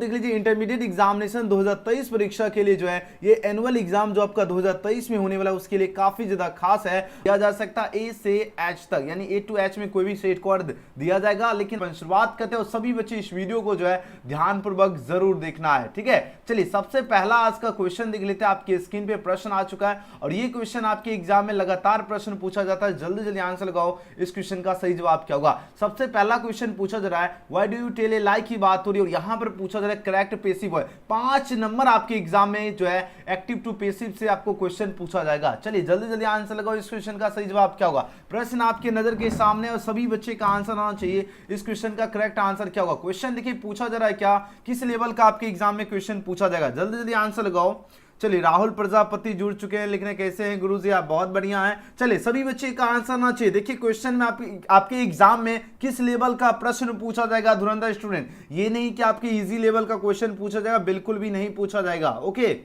देख लीजिए intermediate examination 2023 परीक्षा के लिए जो है ये एनुअल एग्जाम जो आपका 2023 में होने वाला है उसके लिए काफी ज्यादा खास है। दिया जा सकता है ए से एच तक, यानी ए टू एच में कोई भी स्टेट कोड दिया जाएगा। लेकिन शुरुआत करते हैं और सभी बच्चे इस वीडियो को जो है ध्यानपूर्वक जरूर देखना है, ठीक है। चलिए सबसे पहला आज का क्वेश्चन देख लेते हैं। आपके स्क्रीन पे प्रश्न आ चुका है और ये क्वेश्चन आपके एग्जाम में लगातार प्रश्न पूछा जाता है। जल्दी जल्दी आंसर लगाओ, इस क्वेश्चन का सही जवाब क्या होगा। सबसे पहला क्वेश्चन पूछा जा रहा है why do you tell a lie की बात हो रही है और यहां पर पूछा जा रहा है करेक्ट पैसिव वॉइस। 5 नंबर आपके एग्जाम में जो है एक्टिव टू पैसिव से आपको क्वेश्चन पूछा जाएगा। चलिए जल्दी जल्दी आंसर लगाओ, इस क्वेश्चन का सही जवाब क्या होगा। प्रश्न आपके नजर के सामने और सभी बच्चे का आंसर आना चाहिए। इस क्वेश्चन का करेक्ट आंसर क्या होगा। क्वेश्चन देखिए पूछा जा रहा है क्या, किस लेवल का आपके एग्जाम में क्वेश्चन पूछा जाएगा। जल्दी जल्दी आंसर लगाओ। चलिए राहुल प्रजापति जुड़ चुके हैं, लिखने कैसे हैं गुरुजी, आप बहुत बढ़िया हैं। चलिए सभी बच्चे का आंसर आना चाहिए। देखिए क्वेश्चन में आपके एग्जाम में किस लेवल का प्रश्न पूछा जाएगा धुरंधर स्टूडेंट। ये नहीं कि आपके इजी लेवल का क्वेश्चन पूछा जाएगा, बिल्कुल भी नहीं पूछा जाएगा। ओके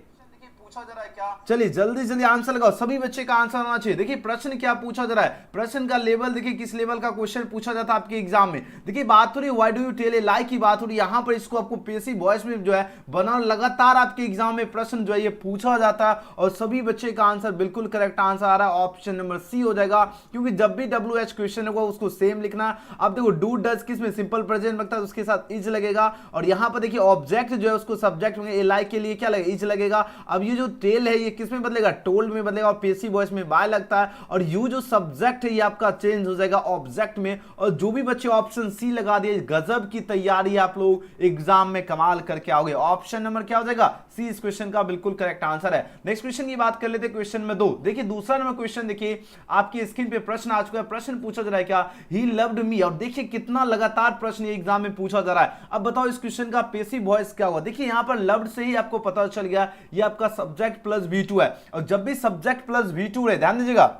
पूछा जा रहा है क्या, चलिए जल्दी जल्दी आंसर लगाओ, सभी बच्चे का आंसर आना चाहिए। देखिए प्रश्न क्या पूछा जा रहा है, प्रश्न का लेवल देखिए किस लेवल का क्वेश्चन पूछा जाता है आपके एग्जाम में। देखिए बात हो रही है why do you tell a lie की बात हो रही है। यहां पर इसको आपको पैसिव वॉइस में जो है बना लगातार आपके एग्जाम में प्रश्न जो है ये पूछा जाता है और सभी बच्चे का आंसर बिल्कुल करेक्ट आंसर आ रहा है। ऑप्शन नंबर सी हो जाएगा, क्योंकि जब भी WH क्वेश्चन होगा उसको सेम लिखना। अब देखो डू डज किस में सिंपल प्रेजेंट लगता है, उसके साथ इज लगेगा और यहां पर देखिए ऑब्जेक्ट जो है उसको सब्जेक्ट में ए लाई के लिए क्या लगेगा, इज लगेगा। अब ये जो टेल है ये किस में बदलेगा, टोल्ड में बदलेगा और पैसिव वॉइस में बाय लगता है और यू जो सब्जेक्ट है ये आपका चेंज हो जाएगा ऑब्जेक्ट में। और जो भी बच्चे ऑप्शन सी लगा दिए, गजब की तैयारी आप लोग एग्जाम में कमाल करके आओगे। ऑप्शन नंबर क्या हो जाएगा, सी इस क्वेश्चन का बिल्कुल करेक्ट आंसर है। नेक्स्ट क्वेश्चन की बात कर लेते हैं, क्वेश्चन में 2। देखिए दूसरा नंबर क्वेश्चन देखिए आपकी स्क्रीन पे प्रश्न आ चुका है। प्रश्न पूछा जा रहा है क्या, ही लव्ड मी। और देखिए कितना लगातार प्रश्न एग्जाम में पूछा जा रहा है। अब बताओ इस क्वेश्चन का पैसिव वॉइस क्या होगा। देखिए यहां पर लव्ड से ही आपको पता चल गया ये आपका सब्जेक्ट प्लस V2 है और जब भी सब्जेक्ट प्लस V2 रहे, ध्यान दीजिएगा,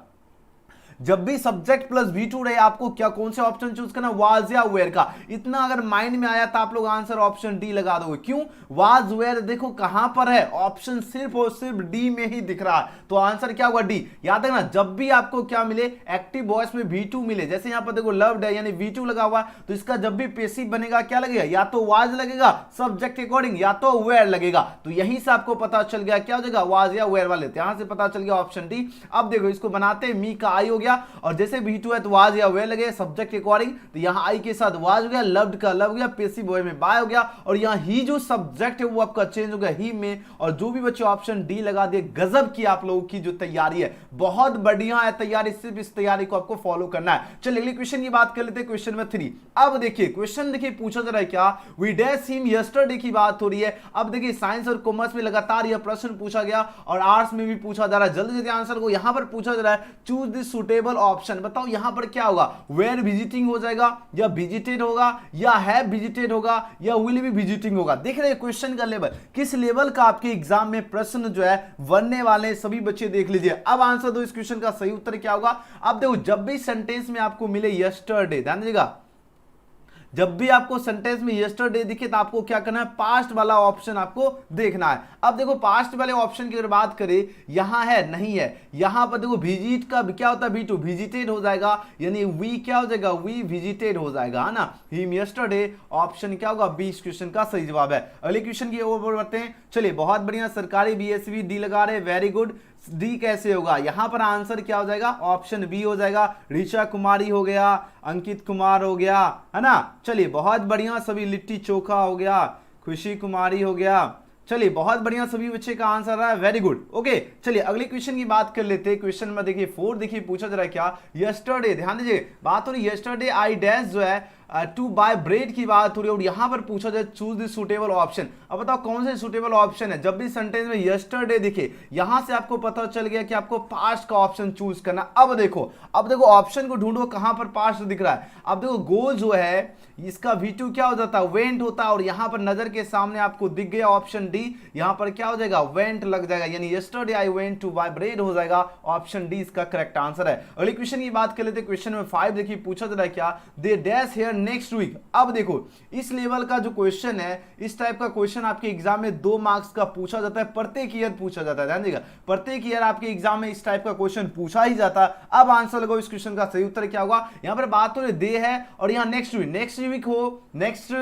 जब भी सब्जेक्ट प्लस V2 रहे आपको क्या कौन से ऑप्शन चूज करना, वाज या वेयर का। इतना अगर माइंड में आया तो आप लोग आंसर ऑप्शन डी लगा दोगे। क्यों, वाज वेयर देखो कहां पर है, ऑप्शन सिर्फ और सिर्फ डी में ही दिख रहा है, तो आंसर क्या होगा डी। याद रखना जब भी आपको क्या मिले एक्टिव वॉइस में V2 मिले, जैसे यहां पर देखो लव्ड है यानी V2 लगा हुआ, तो इसका जब भी पैसिव बनेगा क्या लगेगा, या तो वाज लगेगा सब्जेक्ट के अकॉर्डिंग या तो वेयर लगेगा। तो यहीं से आपको पता चल गया क्या हो जाएगा, वाज या वेयर वाले, यहां से पता चल गया ऑप्शन डी। अब देखो इसको बनाते मी का आई हो गया और जैसे V2 है तो वाज या वेयर लगे सब्जेक्ट के अकॉर्डिंग, तो यहां आई के साथ वाज हो गया, लव्ड का लव हो गया, पैसिव वॉइस में बाय हो गया और यहां ही जो सब्जेक्ट है वो आपका चेंज हो गया ही में। और जो भी बच्चे ऑप्शन डी लगा दिए, गजब की आप लोगों की जो तैयारी है, बहुत बढ़िया है तैयारी, सिर्फ इस तैयारी को आपको फॉलो करना है। चलिए अगले क्वेश्चन की बात कर लेते हैं, क्वेश्चन नंबर 3। अब देखिए क्वेश्चन देखिए पूछा जा रहा है क्या, वी डैश हिम यस्टरडे की बात हो रही है। अब देखिए साइंस और कॉमर्स में लगातार यह प्रश्न पूछा गया और आर्ट्स में भी पूछा जा रहा है। जल्दी जल्दी आंसर को, यहां पर पूछा जा रहा है चूज द सुटेबल ऑप्शन। बताओ यहां पर क्या होगा, वेयर विजिटिंग हो जाएगा या विजिटेड होगा या हैव विजिटेड होगा या विल बी विजिटिंग होगा। देख रहे हैं क्वेश्चन का लेवल, किस लेवल का आपके एग्जाम में प्रश्न जो है बनने वाले सभी बच्चे देख लीजिए। अब आंसर दो, इस क्वेश्चन का सही उत्तर क्या होगा। अब देखो जब भी सेंटेंस में आपको मिले यस्टरडे, ध्यान दीजिएगा, जब भी आपको सेंटेंस में यस्टरडे दिखे तो आपको क्या करना है, पास्ट वाला ऑप्शन आपको देखना है। अब देखो पास्ट वाले ऑप्शन की अगर बात करें, यहां है नहीं है, यहां पर देखो विजिट का क्या होता है V2, विजिटेड हो जाएगा, यानी वी क्या हो जाएगा, वी विजिटेड हो जाएगा, है ना, हिम यस्टरडे। ऑप्शन क्या होगा, बी इस क्वेश्चन का सही जवाब है। अगले क्वेश्चन की ओर बढ़ते हैं। चलिए बहुत बढ़िया, सरकारी BSV डी लगा रहे, वेरी गुड। डी कैसे होगा, यहां पर आंसर क्या हो जाएगा, ऑप्शन बी हो जाएगा। ऋचा कुमारी हो गया, अंकित कुमार हो गया, है ना। चलिए बहुत बढ़िया, सभी लिट्टी चोखा हो गया, खुशी कुमारी हो गया। चलिए बहुत बढ़िया, सभी बच्चे का आंसर रहा है, वेरी गुड। ओके चलिए अगले क्वेश्चन की बात कर लेते हैं। क्वेश्चन में देखिए 4 देखिए पूछा जा रहा है क्या, यस्टरडे, ध्यान दीजिए बात हो रही है यस्टरडे आई डैश जो है टू बाय ब्रेड की बात हो रही है और यहां पर पूछा जाए चूज द सुटेबल ऑप्शन। अब बताओ कौन से सुटेबल ऑप्शन है। जब भी सेंटेंस में यस्टरडे दिखे, यहां से आपको पता चल गया कि आपको पास्ट का ऑप्शन चूज करना। अब देखो ऑप्शन को ढूंढो कहां पर पास्ट दिख रहा है। अब देखो गो जो है इसका V2 क्या हो जाता है, वेंट होता है और यहां पर नजर के सामने आपको दिख गया ऑप्शन डी, यहां पर क्या हो जाएगा, वेंट लग जाएगा, यानी yesterday I went to buy bread हो जाएगा। ऑप्शन डी इसका करेक्ट आंसर है। अगले क्वेश्चन की बात कर लेते हैं। क्वेश्चन नंबर 5 देखिए पूछा जा रहा है क्या, they dash here next week. अब देखो इस लेवल का जो क्वेश्चन है, इस टाइप का क्वेश्चन आपके एग्जाम में 2 मार्क्स का पूछा जाता है, प्रत्येक ईयर पूछा जाता है। ध्यान दीजिएगा प्रत्येक ईयर आपके एग्जाम में इस टाइप का क्वेश्चन पूछा ही जाता है। अब आंसर लगाओ, इस क्वेश्चन का सही उत्तर क्या होगा। यहां पर बात हो रही दे है और यहां नेक्स्ट वीक हो, नेक्स्ट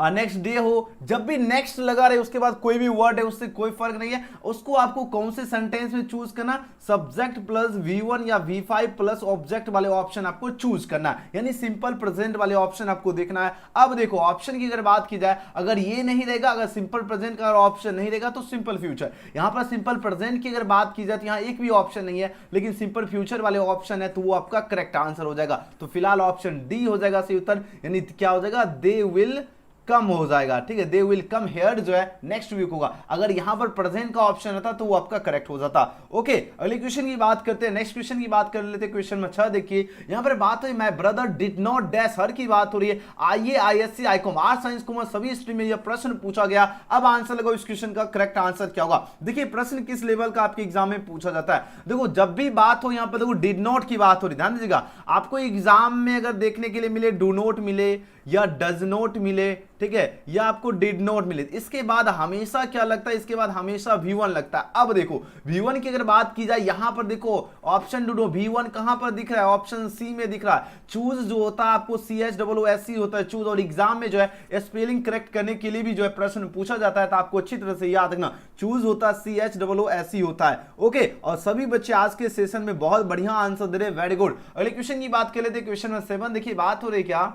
नेक्स्ट डे हो, जब भी नेक्स्ट लगा रहे उसके बाद कोई भी वर्ड है उससे कोई फर्क नहीं है, उसको आपको कौन से सेंटेंस में चूज करना, सब्जेक्ट प्लस V1 या V5 प्लस ऑब्जेक्ट वाले ऑप्शन आपको चूज करना है, यानी सिंपल प्रेजेंट वाले ऑप्शन आपको देखना है। अब देखो ऑप्शन की अगर बात की जाए, अगर ये नहीं रहेगा, अगर सिंपल प्रेजेंट का ऑप्शन नहीं रहेगा तो सिंपल फ्यूचर। यहां पर सिंपल प्रेजेंट की अगर बात की जाए तो यहां एक भी ऑप्शन नहीं है, लेकिन सिंपल फ्यूचर वाले ऑप्शन है तो वो आपका करेक्ट आंसर हो जाएगा। तो फिलहाल ऑप्शन डी हो जाएगा सही उत्तर, यानी क्या हो जाएगा, दे विल कम हो जाएगा। ठीक है, दे विल कम हेयर जो है नेक्स्ट वीक होगा। अगर यहां पर प्रेजेंट का ऑप्शन रहता तो वो आपका करेक्ट हो जाता। ओके, अगले क्वेश्चन की बात करते हैं, नेक्स्ट क्वेश्चन की बात कर लेते हैं। क्वेश्चन में 6 देखिए, यहां पर बात हुई my brother did not dash her की बात हो रही है। आईए, ISC, Icom, arts, science, commerce सभी स्ट्रीम में यह प्रश्न पूछा गया। अब आंसर लगाओ, इस क्वेश्चन का करेक्ट आंसर क्या होगा। देखिए प्रश्न किस लेवल का आपके एग्जाम में पूछा जाता है। देखो जब भी बात हो, यहां पर देखो डिड नॉट की बात हो रही, ध्यान दीजिएगा। आपको एग्जाम में अगर देखने के लिए मिले डू नॉट मिले या डज नॉट मिले, ठीक है, या आपको डिड नॉट मिले, इसके बाद हमेशा क्या लगता है, इसके बाद हमेशा V1 लगता है। अब देखो V1 की अगर बात की जाए, यहां पर देखो ऑप्शन ढूंढो, V1 कहां पर दिख रहा है, ऑप्शन सी में दिख रहा है। चूज जो होता है आपको CHOOSE होता है चूज, और एग्जाम में जो है स्पेलिंग करेक्ट करने के लिए भी जो है प्रश्न पूछा जाता है, तो आपको अच्छी तरह से याद रखना, चूज होता है CHOOSE होता है। ओके, और सभी बच्चे आज के सेशन में बहुत बढ़िया आंसर दे रहे, वेरी गुड। अगले क्वेश्चन की बात कर लेते हैं, क्वेश्चन नंबर 7 देखिए, बात हो रही क्या,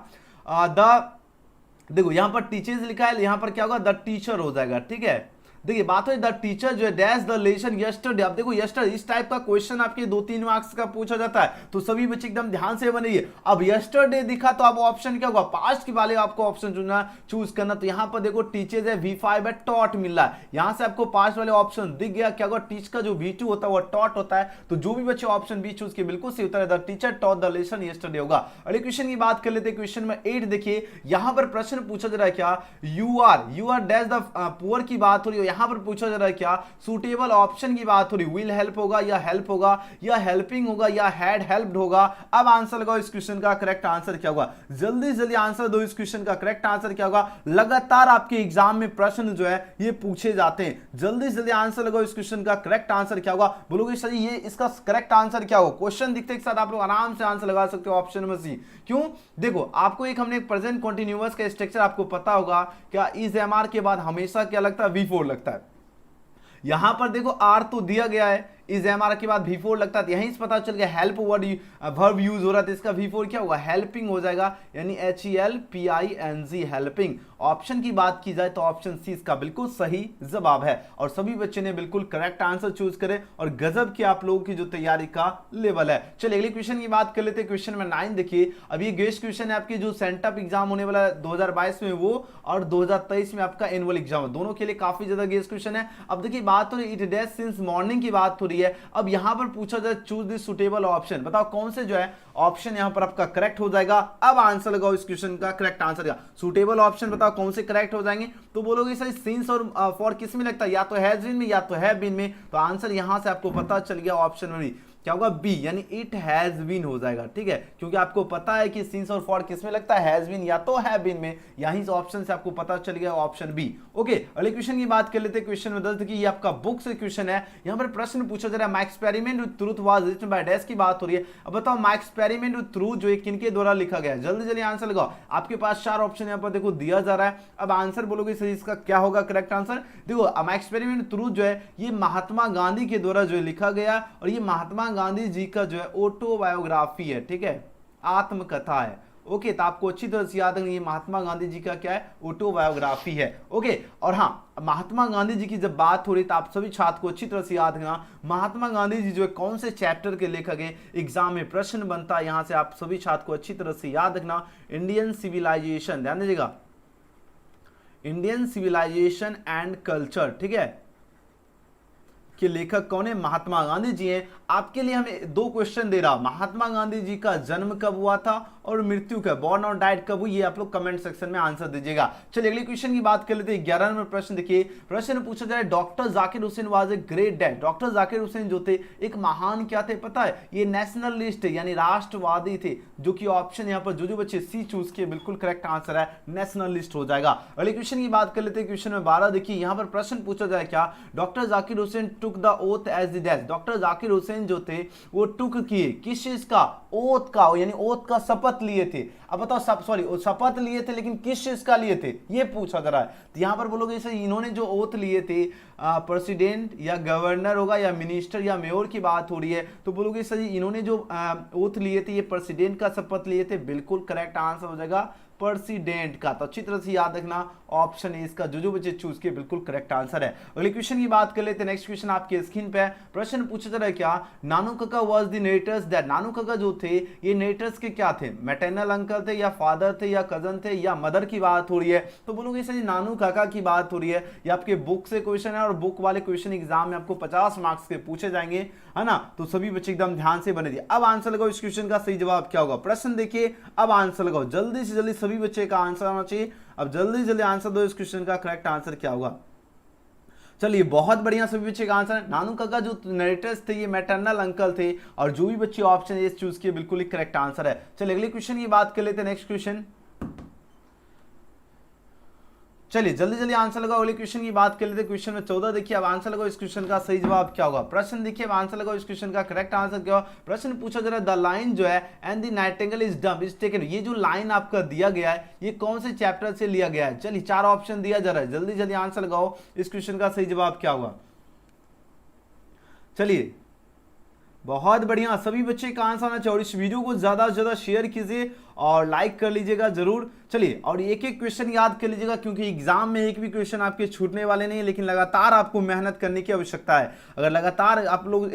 देखो यहां पर टीचर्स लिखा है, यहां पर क्या होगा, द टीचर हो जाएगा। ठीक है, देखिए बात है द टीचर जो है डैश द लेसन यस्टरडे। अब देखो यस्टरडे इस टाइप का क्वेश्चन आपके 2-3 मार्क्स का पूछा जाता है, तो सभी बच्चे एकदम ध्यान से बनिए। अब यस्टरडे दिखा तो अब ऑप्शन क्या होगा, पास्ट के वाले आपको ऑप्शन चुनना, चूज करना। तो यहां पर देखो टीचर्स है, V5 है, टॉट मिल रहा है, यहां से आपको पास्ट वाले ऑप्शन दिख गया। क्या होगा, टीच का जो V2 होता है वो टॉट होता है, तो जो भी बच्चे ऑप्शन बी चूज किए बिल्कुल सही उत्तर है, the teacher taught the lesson yesterday होगा। अगले क्वेश्चन की बात कर लेते हैं, क्वेश्चन में 8 देखिए, यहां पर प्रश्न पूछा जा रहा है क्या, you are dash the poor की बात हो रही है, यहां पर पूछा जा रहा है क्या, सूटेबल ऑप्शन की बात हो रही, विल हेल्प होगा या हेल्प होगा या हेल्पिंग होगा या हैड हेल्प्ड होगा। अब आंसर लगाओ, इस क्वेश्चन का करेक्ट आंसर क्या होगा, जल्दी जल्दी आंसर दो, इस क्वेश्चन का करेक्ट आंसर क्या होगा। लगातार आपके एग्जाम में प्रश्न जो है ये पूछे जाते हैं, जल्दी जल्दी आंसर लगाओ, इस क्वेश्चन का करेक्ट आंसर क्या होगा। बोलोगे सर ये इसका करेक्ट आंसर क्या होगा, क्वेश्चन दिखते के साथ आप लोग आराम से आंसर लगा सकते हो, ऑप्शन नंबर सी। क्यों, देखो आपको एक हमने प्रेजेंट कंटीन्यूअस का स्ट्रक्चर आपको पता होगा, क्या इज एमआर के बाद हमेशा क्या लगता है, V4 लगता है। यहां पर देखो आर तो दिया गया है, इज एमआर के बाद V4 लगता है, यहीं से पता चल गया हेल्प वर्ड वर्ब यूज हो रहा है, तो इसका V4 क्या होगा, हेल्पिंग हो जाएगा, यानी HELPING हेल्पिंग। ऑप्शन की बात की जाए तो ऑप्शन सी इसका बिल्कुल सही जवाब है, और सभी बच्चे ने बिल्कुल करेक्ट आंसर चूज करे, और गजब की आप लोगों की जो तैयारी का लेवल है। चलिए अगले क्वेश्चन की बात कर लेते हैं, क्वेश्चन में 9 देखिए। अब ये गेस्ट क्वेश्चन है आपकी, जो सेंटअप एग्जाम होने वाला है 2022 में वो, और 2023 में आपका एनुअल एग्जाम है, दोनों के लिए काफी ज्यादा गेस्ट क्वेश्चन है। अब देखिए बात हो रही इट डैश सिंस मॉर्निंग की बात हो रही है। अब यहां पर पूछा जाए चूज द सुटेबल ऑप्शन, बताओ कौन से जो है ऑप्शन यहां पर आपका करेक्ट हो जाएगा। अब आंसर लगाओ, इस क्वेश्चन का करेक्ट आंसर का सुटेबल ऑप्शन बताओ कौन से करेक्ट हो जाएंगे। तो बोलोगे सर सिंस और फॉर किस में लगता है, या तो हैज बीन में या तो हैव बीन में, तो आंसर यहां से आपको पता चल गया, ऑप्शन में क्या होगा, बी, यानी इट हैज बीन हो जाएगा। ठीक है, क्योंकि आपको पता है कि सिंस और फॉर किस में लगता है, हैज बीन या तो हैव बीन में, यहीं से ऑप्शन से आपको पता चल गया, ऑप्शन बी। ओके, अगले क्वेश्चन की बात कर लेते हैं, क्वेश्चन में 10 देखिए, ये आपका बुक से क्वेश्चन है। यहां पर प्रश्न पूछा जा रहा है my experiment with truth was written by dash की बात हो रही है। अब बताओ माय एक्सपेरिमेंट विद ट्रूथ जो है किनके द्वारा लिखा गया है, जल्दी जल्दी आंसर लगाओ। आपके पास 4 ऑप्शन यहां पर देखो दिया जा रहा है। अब आंसर बोलोगे सर इसका क्या होगा करेक्ट आंसर। देखो माय एक्सपेरिमेंट विद ट्रूथ जो है ये महात्मा गांधी के द्वारा जो लिखा गया, और ये महात्मा गांधी जी का ऑटोबायोग्राफी है। ठीक है, आत्मकथा है। ओके, तो आपको अच्छी तरह से याद रखना, ये महात्मा गांधी जी का क्या है, ऑटोबायोग्राफी है। ओके, और हाँ महात्मा गांधी जी की जब बात हो रही तो आप सभी छात्र को अच्छी तरह से याद रखना, महात्मा गांधी जी जो है कौन से चैप्टर के लेखक हैं, एग्जाम में प्रश्न बनता है, यहां से आप सभी छात्र को अच्छी तरह से याद रखना। इंडियन सिविलाइजेशन, ध्यान दीजिएगा, इंडियन सिविलाइजेशन एंड कल्चर, ठीक है, के लेखक कौन है, महात्मा गांधी जी हैं। आपके लिए हमें 2 क्वेश्चन दे रहा, महात्मा गांधी जी का जन्म कब हुआ था और मृत्यु कब, बॉर्न और डाइट कब हुई, ये आप लोग कमेंट सेक्शन में आंसर दीजिएगा। चलिए अगले क्वेश्चन की बात कर लेते हैं। 11 नंबर प्रश्न देखिए, प्रश्न पूछा जा रहा है doctor Zakir Hussain was a great dad. Doctor Zakir Hussain जो थे एक महान क्या थे पता है, ये नेशनलिस्ट है, यानी राष्ट्रवादी थे, जो कि ऑप्शन यहाँ पर जो बच्चे सी चूज किए बिल्कुल करेक्ट आंसर है, नेशनलिस्ट हो जाएगा। अगले क्वेश्चन की बात कर लेते हैं, क्वेश्चन में 12 देखिए, यहाँ पर प्रश्न पूछा जाए क्या, doctor Zakir Hussain took the oath as the dash, doctor Zakir Hussain जो थे वो टुक किए किस चीज का, ओथ का, यानी ओथ का शपथ लिए थे। अब बताओ शपथ लिए थे लेकिन किस चीज का लिए थे ये पूछा जा रहा है। तो यहां पर बोलोगे सर इन्होंने जो ओथ लिए थे प्रेसिडेंट या गवर्नर होगा या मिनिस्टर या मेयर की बात हो रही है, तो बोलोगे सर इन्होंने जो ओथ लिए थे ये प्रेसिडेंट का शपथ लिए थे, बिल्कुल करेक्ट आंसर हो जाएगा प्रेसिडेंट का। तो अच्छी तरह से याद रखना ऑप्शन ए इसका जो बच्चे चूज किए बिल्कुल करेक्ट आंसर है। अगले क्वेश्चन की बात कर लेते हैं। नेक्स्ट क्वेश्चन आपके स्क्रीन पे प्रश्न पूछा जा रहा है क्या, नानू काका वाज द नरेटर्स दैट, नानू काका जो थे ये नरेटर्स के क्या थे, मैटरनल अंकल थे या फादर थे या कजन थे या मदर की बात हो रही है। तो बोलोगे सर नानू काका की बात हो रही है, ये आपके बुक से क्वेश्चन है और बुक वाले क्वेश्चन एग्जाम में आपको 50 मार्क्स के पूछे जाएंगे, है ना। तो सभी बच्चे एकदम ध्यान से बने दिए। अब आंसर लगाओ इस क्वेश्चन का सही जवाब क्या होगा। प्रश्न देखिए, अब आंसर लगाओ जल्दी से जल्दी, सभी बच्चे का आंसर आना चाहिए। अब जल्दी जल्दी आंसर दो, इस क्वेश्चन का करेक्ट आंसर क्या होगा। चलिए बहुत बढ़िया, सभी बच्चे का आंसर है नानू काका जो नरेटर्स थे ये मैटरनल अंकल थे, और जो भी बच्चे ऑप्शन ए चूज किए बिल्कुल ही करेक्ट आंसर है। चलिए अगले क्वेश्चन की बात कर लेते हैं। नेक्स्ट क्वेश्चन, चलिए जल्दी जल्दी आंसर लगाओ। अगले क्वेश्चन की बात कर लेते हैं। क्वेश्चन में 14 देखिए, अब आंसर लगाओ इस क्वेश्चन का सही जवाब क्या होगा। प्रश्न देखिए, अब आंसर लगाओ इस क्वेश्चन का करेक्ट आंसर क्या होगा। प्रश्न पूछा जा रहा है द लाइन जो है and the nightingale is dumb is taken, ये जो लाइन आपका दिया गया है ये कौन से चैप्टर से लिया गया है। चलिए 4 ऑप्शन दिया जा रहा है, जल्दी जल्दी आंसर लगाओ इस क्वेश्चन का सही जवाब क्या होगा। चलिए बहुत बढ़िया, सभी बच्चे का आंसर आना चाहिए और इस वीडियो को ज्यादा से ज्यादा शेयर कीजिए और लाइक कर लीजिएगा जरूर। चलिए और एक एक क्वेश्चन याद कर लीजिएगा क्योंकि एग्जाम में एक भी क्वेश्चन आपके छूटने वाले नहीं है, लेकिन लगातार आपको मेहनत करने की आवश्यकता है। अगर लगातार आप लोग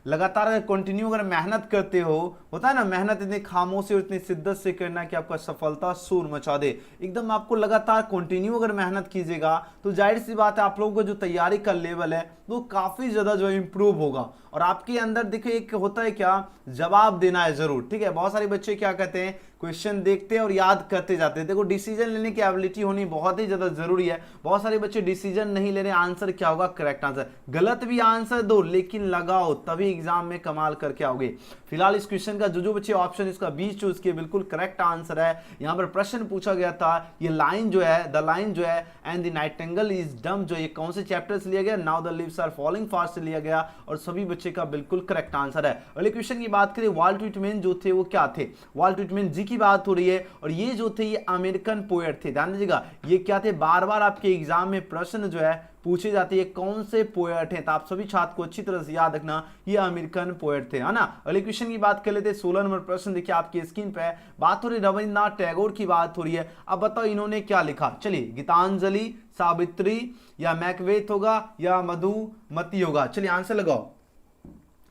लगातार अगर कंटिन्यू अगर मेहनत करते हो, होता है ना मेहनत इतनी खामोशी और इतनी शिद्दत से करना कि आपका सफलता शोर मचा दे, एकदम आपको लगातार कंटिन्यू अगर मेहनत कीजिएगा तो जाहिर सी बात है आप लोगों का जो तैयारी का लेवल है वो काफी ज्यादा जो इंप्रूव होगा। और आपके अंदर देखिए एक होता है क्या, जवाब देना है जरूर, ठीक है। बहुत सारे बच्चे क्या कहते हैं क्वेश्चन देखते हैं और याद करते जाते हैं। देखो डिसीजन लेने की एबिलिटी होनी बहुत ही ज्यादा जरूरी है। बहुत सारे बच्चे डिसीजन नहीं ले रहे, आंसर क्या होगा करेक्ट आंसर, गलत भी आंसर दो लेकिन लगाओ तभी एग्जाम में कमाल करके आओगे। फिलहाल इस क्वेश्चन का जो बच्चे ऑप्शन इसका 20 चूज किए बिल्कुल करेक्ट आंसर है। यहाँ पर प्रश्न पूछा गया था ये लाइन जो है द लाइन जो है and the nightingale is dumb जो ये कौन से चैप्टर से लिया गया, now the leaves are falling fast से लिया गया और सभी बच्चे का बिल्कुल करेक्ट आंसर है। अगले क्वेश्चन की बात करें, वाल्ट व्हिटमैन जो थे वो क्या थे, वाल्ट व्हिटमैन जी की बात हो रही है और ये जो थे ये अमेरिकन पोएट थे। ध्यान दीजिएगा ये क्या थे, बार बार आपके एग्जाम में प्रश्न जो है पूछे जाते हैं कौन से पोएट हैं, तो आप सभी छात्र को अच्छी तरह से याद रखना ये अमेरिकन पोएट थे, है ना। अगले क्वेश्चन की बात कर लेते हैं। 16 नंबर प्रश्न देखिए आपकी स्क्रीन पे, बात हो रही रविन्द्रनाथ टैगोर की बात हो रही है। अब बताओ इन्होंने क्या लिखा। चलिए गीतांजलि, सावित्री या मैकबेथ होगा या मधुमती होगा। चलिए आंसर लगाओ,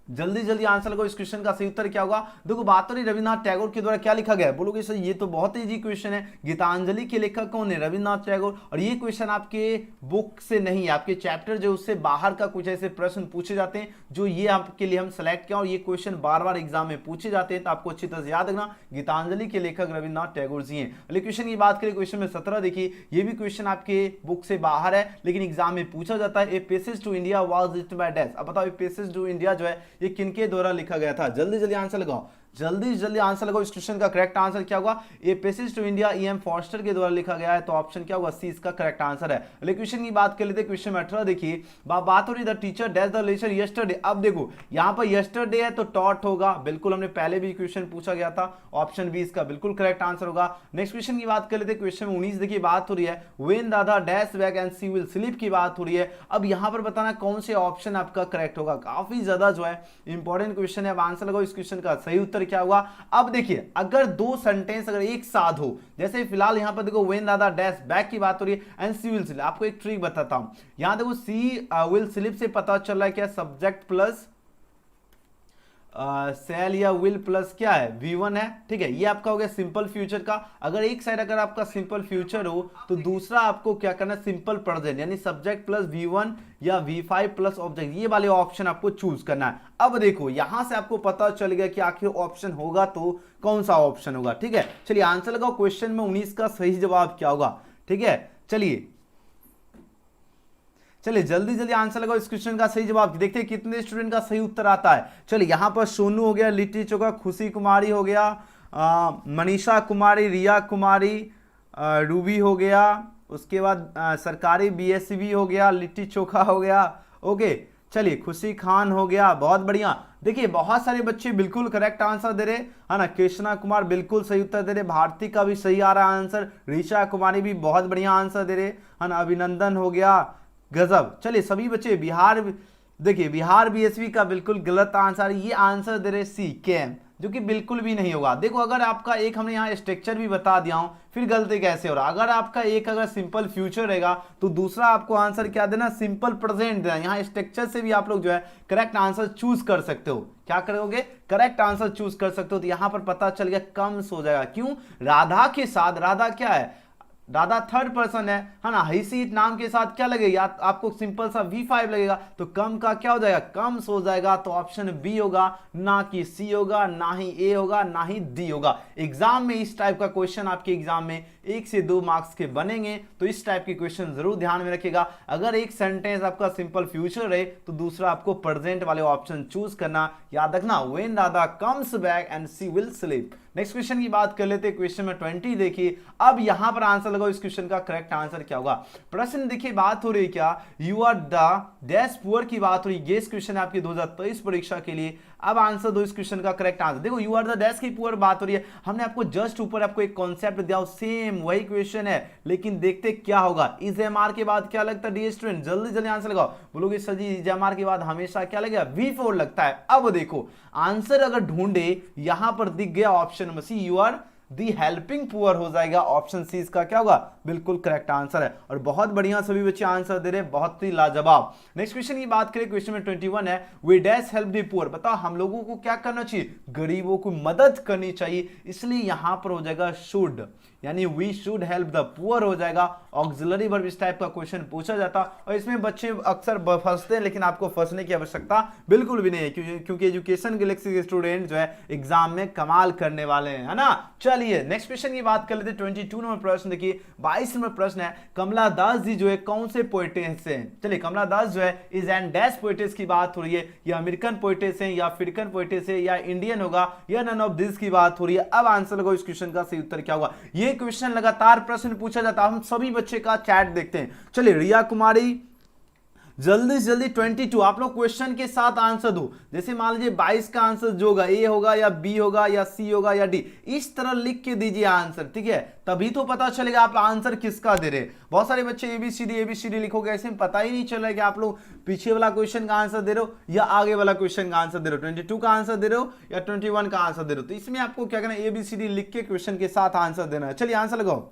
जल्दी जल्दी आंसर लगाओ इस क्वेश्चन का सही उत्तर क्या होगा। देखो बात हो रही रविन्द्रनाथ टैगोर के द्वारा क्या लिखा गया है, बोलोगे सर ये तो बहुत ही इजी क्वेश्चन है। गीतांजलि के लेखक कौन है, रविन्द्रनाथ टैगोर। और ये क्वेश्चन आपके बुक से नहीं है, आपके चैप्टर जो उससे बाहर का कुछ ऐसे प्रश्न पूछे जाते हैं जो ये आपके लिए हम सेलेक्ट किया और ये क्वेश्चन बार बार एग्जाम में पूछे जाते हैं, तो आपको अच्छी तरह से याद रखना गीतांजलि के लेखक रविन्द्रनाथ टैगोर जी हैं। अगले क्वेश्चन की बात करें, क्वेश्चन में 17 देखिए, ये भी क्वेश्चन आपके बुक से बाहर है लेकिन एग्जाम में पूछा जाता है। A passage to India was written by dash. अब बताओ ए पैसेज टू इंडिया जो है ये किनके द्वारा लिखा गया था, जल्दी जल्दी आंसर लगाओ, जल्दी जल्दी आंसर लगाओ इस क्वेश्चन का करेक्ट आंसर क्या होगा। A passage to India E M Forster के द्वारा लिखा गया है, तो ऑप्शन क्या होगा सी इसका करेक्ट आंसर है। अगले क्वेश्चन की बात कर लेते हैं। क्वेश्चन में 18 देखिए, बात हो रही the teacher dash the lecture yesterday. अब देखो यहां पर यस्टरडे है तो टॉट होगा, बिल्कुल हमने पहले भी क्वेश्चन पूछा गया था, ऑप्शन बी इसका बिल्कुल करेक्ट आंसर होगा। नेक्स्ट क्वेश्चन की बात कर लेते हैं। क्वेश्चन में 19 देखिए, बात हो रही है when Dada dash back and she will sleep की बात हो रही है। अब यहां पर बताना कौन से ऑप्शन आपका करेक्ट होगा, काफी ज्यादा जो है इंपॉर्टेंट क्वेश्चन है। अब आंसर लगाओ इस क्वेश्चन का सही उत्तर क्या होगा। अब देखिए अगर दो सेंटेंस अगर एक साथ हो, जैसे फिलहाल यहां पर देखो व्हेन दादा डैश बैक की बात हो रही है एंड सी विल स्लीप, आपको एक ट्रिक बताता हूं। यहां देखो सी विल स्लीप से पता चल रहा है क्या, सब्जेक्ट प्लस सेल या विल प्लस क्या है V1 है, ठीक है। ये आपका हो गया सिंपल फ्यूचर का। अगर एक साइड अगर आपका सिंपल फ्यूचर हो तो दूसरा आपको क्या करना है, सिंपल प्रेजेंट यानी सब्जेक्ट प्लस V1 या V5 प्लस ऑब्जेक्ट, ये वाले ऑप्शन आपको चूज करना है। अब देखो यहां से आपको पता चल गया कि आखिर ऑप्शन होगा तो कौन सा ऑप्शन होगा, ठीक है। चलिए आंसर लगाओ क्वेश्चन में 19 का सही जवाब क्या होगा, ठीक है। चलिए जल्दी जल्दी आंसर लगाओ इस क्वेश्चन का सही जवाब, देखते हैं कितने स्टूडेंट का सही उत्तर आता है। चलिए यहां पर सोनू हो गया, लिट्टी चोखा, खुशी कुमारी हो गया, मनीषा कुमारी, रिया कुमारी, रूबी हो गया, उसके बाद सरकारी BSc हो गया, लिट्टी चोखा हो गया, ओके। चलिए खुशी खान हो गया, बहुत बढ़िया। देखिए बहुत सारे बच्चे बिल्कुल करेक्ट आंसर दे रहे है ना। कृष्णा कुमार बिल्कुल सही उत्तर दे रहे, भारती का भी सही आ रहा है आंसर, ऋचा कुमारी भी बहुत बढ़िया आंसर दे रहे है ना, अभिनंदन हो गया, गजब। चलिए सभी बच्चे बिहार, देखिए बिहार बीएसवी का बिल्कुल गलत आंसर, ये आंसर दे रहे सी कैम, जो कि बिल्कुल भी नहीं होगा। देखो अगर आपका एक, हमने यहाँ स्ट्रक्चर भी बता दिया हूं, फिर गलती कैसे हो रहा। अगर आपका एक अगर सिंपल फ्यूचर रहेगा तो दूसरा आपको आंसर क्या देना, सिंपल प्रेजेंट देना। यहाँ स्ट्रक्चर से भी आप लोग जो है करेक्ट आंसर चूज कर सकते हो। क्या करोगे, करेक्ट आंसर चूज कर सकते हो। तो यहां पर पता चल गया कम्स हो जाएगा, क्यों, राधा के साथ, राधा क्या है, राधा थर्ड पर्सन है ना, हैसी नाम के साथ क्या लगेगा, आपको सिंपल सा V5 लगेगा, तो कम का क्या हो जाएगा, कम्स हो जाएगा। तो ऑप्शन बी होगा, ना कि सी होगा, ना ही ए होगा, ना ही डी होगा। एग्जाम में इस टाइप का क्वेश्चन आपके एग्जाम में 1 से 2 मार्क्स के बनेंगे, तो इस टाइप के क्वेश्चन जरूर ध्यान में रखिएगा। अगर एक सेंटेंस आपका सिंपल फ्यूचर रहे तो दूसरा आपको प्रेजेंट वाले ऑप्शन चूज करना, याद रखना, when Radha comes back and she will sleep. Next question की बात कर लेते हैं, क्वेश्चन में 20 देखिए। अब यहां पर आंसर लगाओ, इस क्वेश्चन का करेक्ट आंसर क्या होगा। प्रश्न देखिए, बात हो रही है क्या, you are the dash poor की बात हो रही है। ये क्वेश्चन है आपकी 2023 परीक्षा के लिए। अब आंसर दो इस क्वेश्चन का करेक्ट आंसर। देखो यू आर द डैश की पुअर बात हो रही है, हमने आपको जस्ट ऊपर आपको एक कॉन्सेप्ट दिया, सेम वही क्वेश्चन है, लेकिन देखते क्या होगा। इस एमआर के बाद क्या लगता है डी स्टूडेंट, जल्दी जल्दी आंसर लगाओ। बोलोगे सर जी इस एमआर के बाद हमेशा क्या लगेगा, V4 लगता है। अब देखो आंसर अगर ढूंढे, यहां पर दिख गया option number C, you are the helping poor हो जाएगा। ऑप्शन सी इसका क्या होगा, बिल्कुल करेक्ट आंसर है। और बहुत बढ़िया सभी बच्चे आंसर दे रहे हैं, बहुत ही लाजवाब। नेक्स्ट क्वेश्चन की बात करें, क्वेश्चन में 21 है, we dash help the poor. बताओ हम लोगों को क्या करना चाहिए, गरीबों को मदद करनी चाहिए, इसलिए यहां पर हो जाएगा शुड, यानी we should help the poor हो जाएगा। ऑक्सिलरी वर्ब इस टाइप का क्वेश्चन पूछा जाता, और इसमें बच्चे अक्सर फंसते हैं, लेकिन आपको फंसने की आवश्यकता बिल्कुल भी नहीं है, क्योंकि एजुकेशन गैलेक्सी के स्टूडेंट जो है एग्जाम में कमाल करने वाले हैं, है ना। चलिए नेक्स्ट क्वेश्चन की बात कर लेते हैं। 22 नंबर प्रश्न देखिए, 22 नंबर प्रश्न है, कमला दास जी जो है कौन से पोएटेस हैं। चलिए कमला दास जो है इज एंड डैश पोएटेस की बात हो रही है, या अमेरिकन पोएटेस है, या अफ्रीकन पोएटेस है, या इंडियन होगा, या नन ऑफ दिस की बात हो रही है। अब आंसर लगाओ, इस क्वेश्चन का सही उत्तर क्या होगा। ये क्वेश्चन लगातार प्रश्न पूछा जाता है, हम सभी बच्चे का चैट देखते हैं। चलिए रिया कुमारी जल्दी से जल्दी 22 आप लोग क्वेश्चन के साथ आंसर दो। जैसे मान लीजिए 22 का आंसर जो होगा, ए होगा या बी होगा या सी होगा या डी, इस तरह लिख के दीजिए आंसर, ठीक है, तभी तो पता चलेगा आप आंसर किसका दे रहे। बहुत सारे बच्चे एबीसीडी लिखोगे, ऐसे में पता ही नहीं चल रहा है कि आप लोग पीछे वाला क्वेश्चन का आंसर दे रहे हो या आगे वाला क्वेश्चन का आंसर दे रहे हो, 22 का आंसर दे रहे हो या 21 का आंसर दे रहे हो। तो इसमें आपको क्या करना है, एबीसीडी लिख के क्वेश्चन के साथ आंसर देना है। चलिए आंसर लगाओ,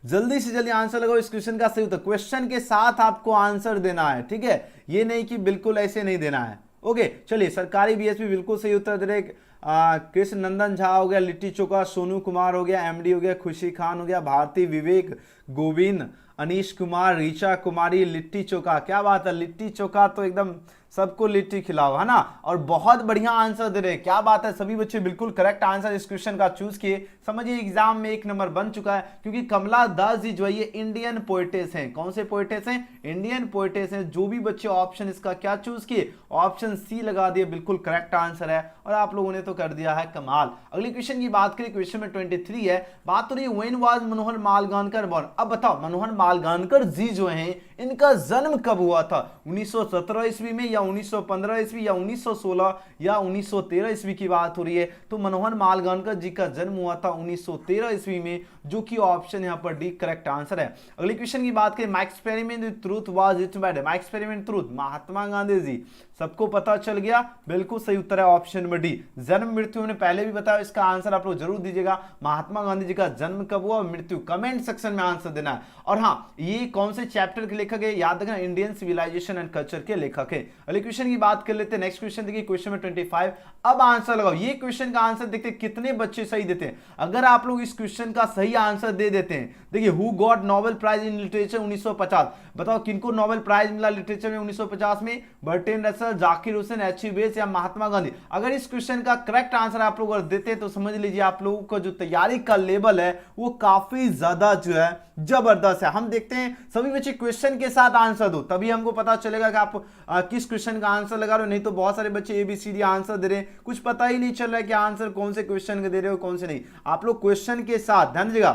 जल्दी से जल्दी आंसर लगाओ, इस क्वेश्चन का सही उत्तर, क्वेश्चन के साथ आपको आंसर देना है, ठीक है, ये नहीं कि बिल्कुल ऐसे नहीं देना है। ओके चलिए, सरकारी बीएसपी बिल्कुल सही उत्तर दे रहे, कृष्ण नंदन झा हो गया, लिट्टी चोखा, सोनू कुमार हो गया, एमडी हो गया, खुशी खान हो गया, भारती, विवेक, गोविंद, अनीश कुमार, ऋचा कुमारी, लिट्टी चोखा। क्या बात है, लिट्टी चोखा तो एकदम सबको लिट्टी खिलाओ, है ना। और बहुत बढ़िया आंसर दे रहे, क्या बात है, सभी बच्चे बिल्कुल करेक्ट आंसर इस क्वेश्चन का चूज किए। समझिए एग्जाम में 1 नंबर बन चुका है, क्योंकि कमला दास जी जो है ये इंडियन पोएटेस हैं। कौन से पोएटेस हैं, इंडियन पोएटेस हैं। जो भी बच्चे ऑप्शन इसका क्या चूज किए, ऑप्शन सी लगा दिए, बिल्कुल करेक्ट आंसर है, और आप लोगों ने तो कर दिया है कमाल। अगले क्वेश्चन की बात करें, क्वेश्चन में 23 है, बात हो रही है व्हेन वाज मनोहर मालगानकर बॉर्न। अब बताओ मनोहर मालगानकर जी जो हैं इनका जन्म कब हुआ था, 1917 ईस्वी में, या 1915 ईस्वी, या 1916, या 1913 ईस्वी की बात हो रही है। तो मनोहर मालगानकर जी का जन्म हुआ था 1913 ईस्वी में, जो कि ऑप्शन यहां पर डी करेक्ट आंसर है। अगली क्वेश्चन की बात करें, my experiment with truth was it bad. My experiment truth Mahatma Gandhi ji, सबको पता चल गया, बिल्कुल सही उत्तर है ऑप्शन नंबर डी। जन्म मृत्यु ने पहले भी बताया, इसका आंसर आप लोग जरूर दीजिएगा। महात्मा गांधी जी का जन्म कब हुआ, मृत्यु, कमेंट सेक्शन में आंसर देना है। और हाँ, ये कौन से चैप्टर के लेखक है, याद रखना, इंडियन सिविलाइजेशन एंड कल्चर के लेखक है। अगले क्वेश्चन की बात कर लेते हैं, नेक्स्ट क्वेश्चन देखिए, क्वेश्चन में 25। अब आंसर लगाओ, ये क्वेश्चन का आंसर देखते कितने बच्चे सही देते हैं। अगर आप लोग इस क्वेश्चन का सही आंसर दे देते हैं, देखिए who got Nobel prize in literature 1950, बताओ किनको नोबेल प्राइज मिला लिटरेचर में 1950 में, Burton Russell, Zakir Hussain, H E. Bates या महात्मा गांधी। अगर इस क्वेश्चन का करेक्ट आंसर आप लोग देते हैं तो समझ लीजिए आप लोगों का जो तैयारी का लेवल है वो काफी ज्यादा जो है जबरदस्त है। हम देखते हैं सभी बच्चे क्वेश्चन के साथ आंसर दो, तभी हमको पता चलेगा कि आप किस क्वेश्चन का आंसर लगा रहे हो। नहीं तो बहुत सारे बच्चे एबीसीडी आंसर दे रहे हैं, कुछ पता ही नहीं चल रहा है कि आंसर कौन से क्वेश्चन के दे रहे हो कौन से नहीं। आप लोग क्वेश्चन के साथ ध्यान दीजिएगा,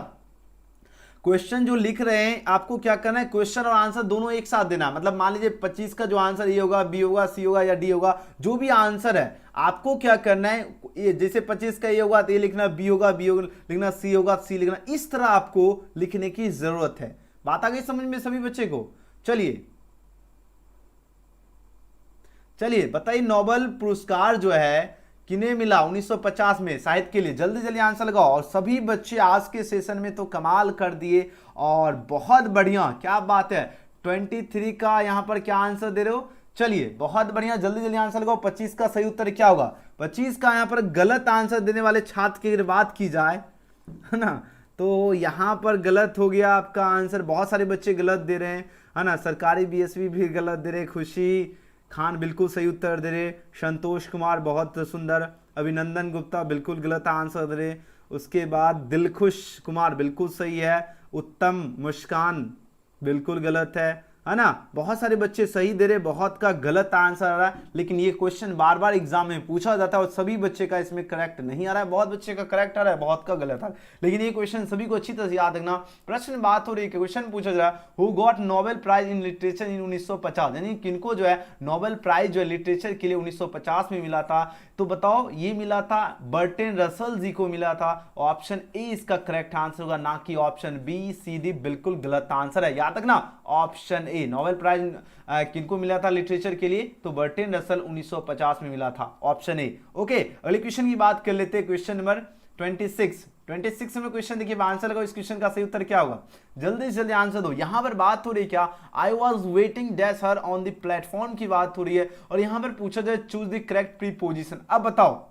क्वेश्चन जो लिख रहे हैं आपको क्या करना है, क्वेश्चन और आंसर दोनों एक साथ देना। मतलब मान लीजिए 25 का जो आंसर ए होगा, बी होगा, सी होगा या डी होगा, जो भी आंसर है आपको क्या करना है, ये जैसे 25 का ए होगा तो ए लिखना, बी होगा लिखना, सी होगा सी लिखना, इस तरह आपको लिखने की जरूरत है। बात आ गई समझ में सभी बच्चे को? चलिए बताइए, नोबेल पुरस्कार जो है किन्हें मिला 1950 में साहित्य के लिए? जल्दी जल्दी आंसर लगाओ। और सभी बच्चे आज के सेशन में तो कमाल कर दिए और बहुत बढ़िया, क्या बात है। 23 का यहां पर क्या आंसर दे रहे हो? चलिए बहुत बढ़िया, जल्दी जल्दी आंसर लगाओ। 25 का सही उत्तर क्या होगा? 25 का यहां पर गलत आंसर देने वाले छात्र की अगर बात की जाए, है ना, तो यहां पर गलत हो गया आपका आंसर। बहुत सारे बच्चे गलत दे रहे हैं, है ना। सरकारी बीएसवी भी गलत दे रहे। खुशी खान बिल्कुल सही उत्तर दे रहे। संतोष कुमार बहुत सुंदर। अभिनंदन गुप्ता बिल्कुल गलत आंसर दे रहे। उसके बाद दिलखुश कुमार बिल्कुल सही है। उत्तम मुस्कान बिल्कुल गलत है ना। बहुत सारे बच्चे सही दे रहे, बहुत का गलत आंसर आ रहा है। लेकिन ये क्वेश्चन बार बार एग्जाम में पूछा जाता है और सभी बच्चे का इसमें करेक्ट नहीं आ रहा है। बहुत बच्चे का करेक्ट आ रहा है, बहुत का गलत आ रहा है। लेकिन ये क्वेश्चन सभी को अच्छी तरह से याद रखना। प्रश्न बात हो रही है, क्वेश्चन पूछा जा रहा है, who got Nobel prize in literature in 1950, यानी किनको जो है नोबेल प्राइज जो है लिटरेचर के लिए 1950 में मिला था। तो बताओ, ये मिला था बर्टन रसल जी को मिला था। ऑप्शन ए इसका करेक्ट आंसर होगा, ना कि ऑप्शन बी सी डी बिल्कुल गलत आंसर है। याद रखना ऑप्शन ए। नोबेल प्राइज किनको मिला था लिटरेचर के लिए? तो बर्टन रसल 1950 में मिला था, ऑप्शन ए। ओके, अगले क्वेश्चन की बात कर लेते हैं। क्वेश्चन नंबर 26 में क्वेश्चन देखिए, आंसर लगाओ। इस क्वेश्चन का सही उत्तर क्या होगा? जल्दी से जल्दी आंसर दो। यहां पर बात हो रही है क्या? I was waiting dash her on the platform की बात हो रही है। और यहां पर पूछा जाए चूज द करेक्ट प्रीपोजिशन। अब बताओ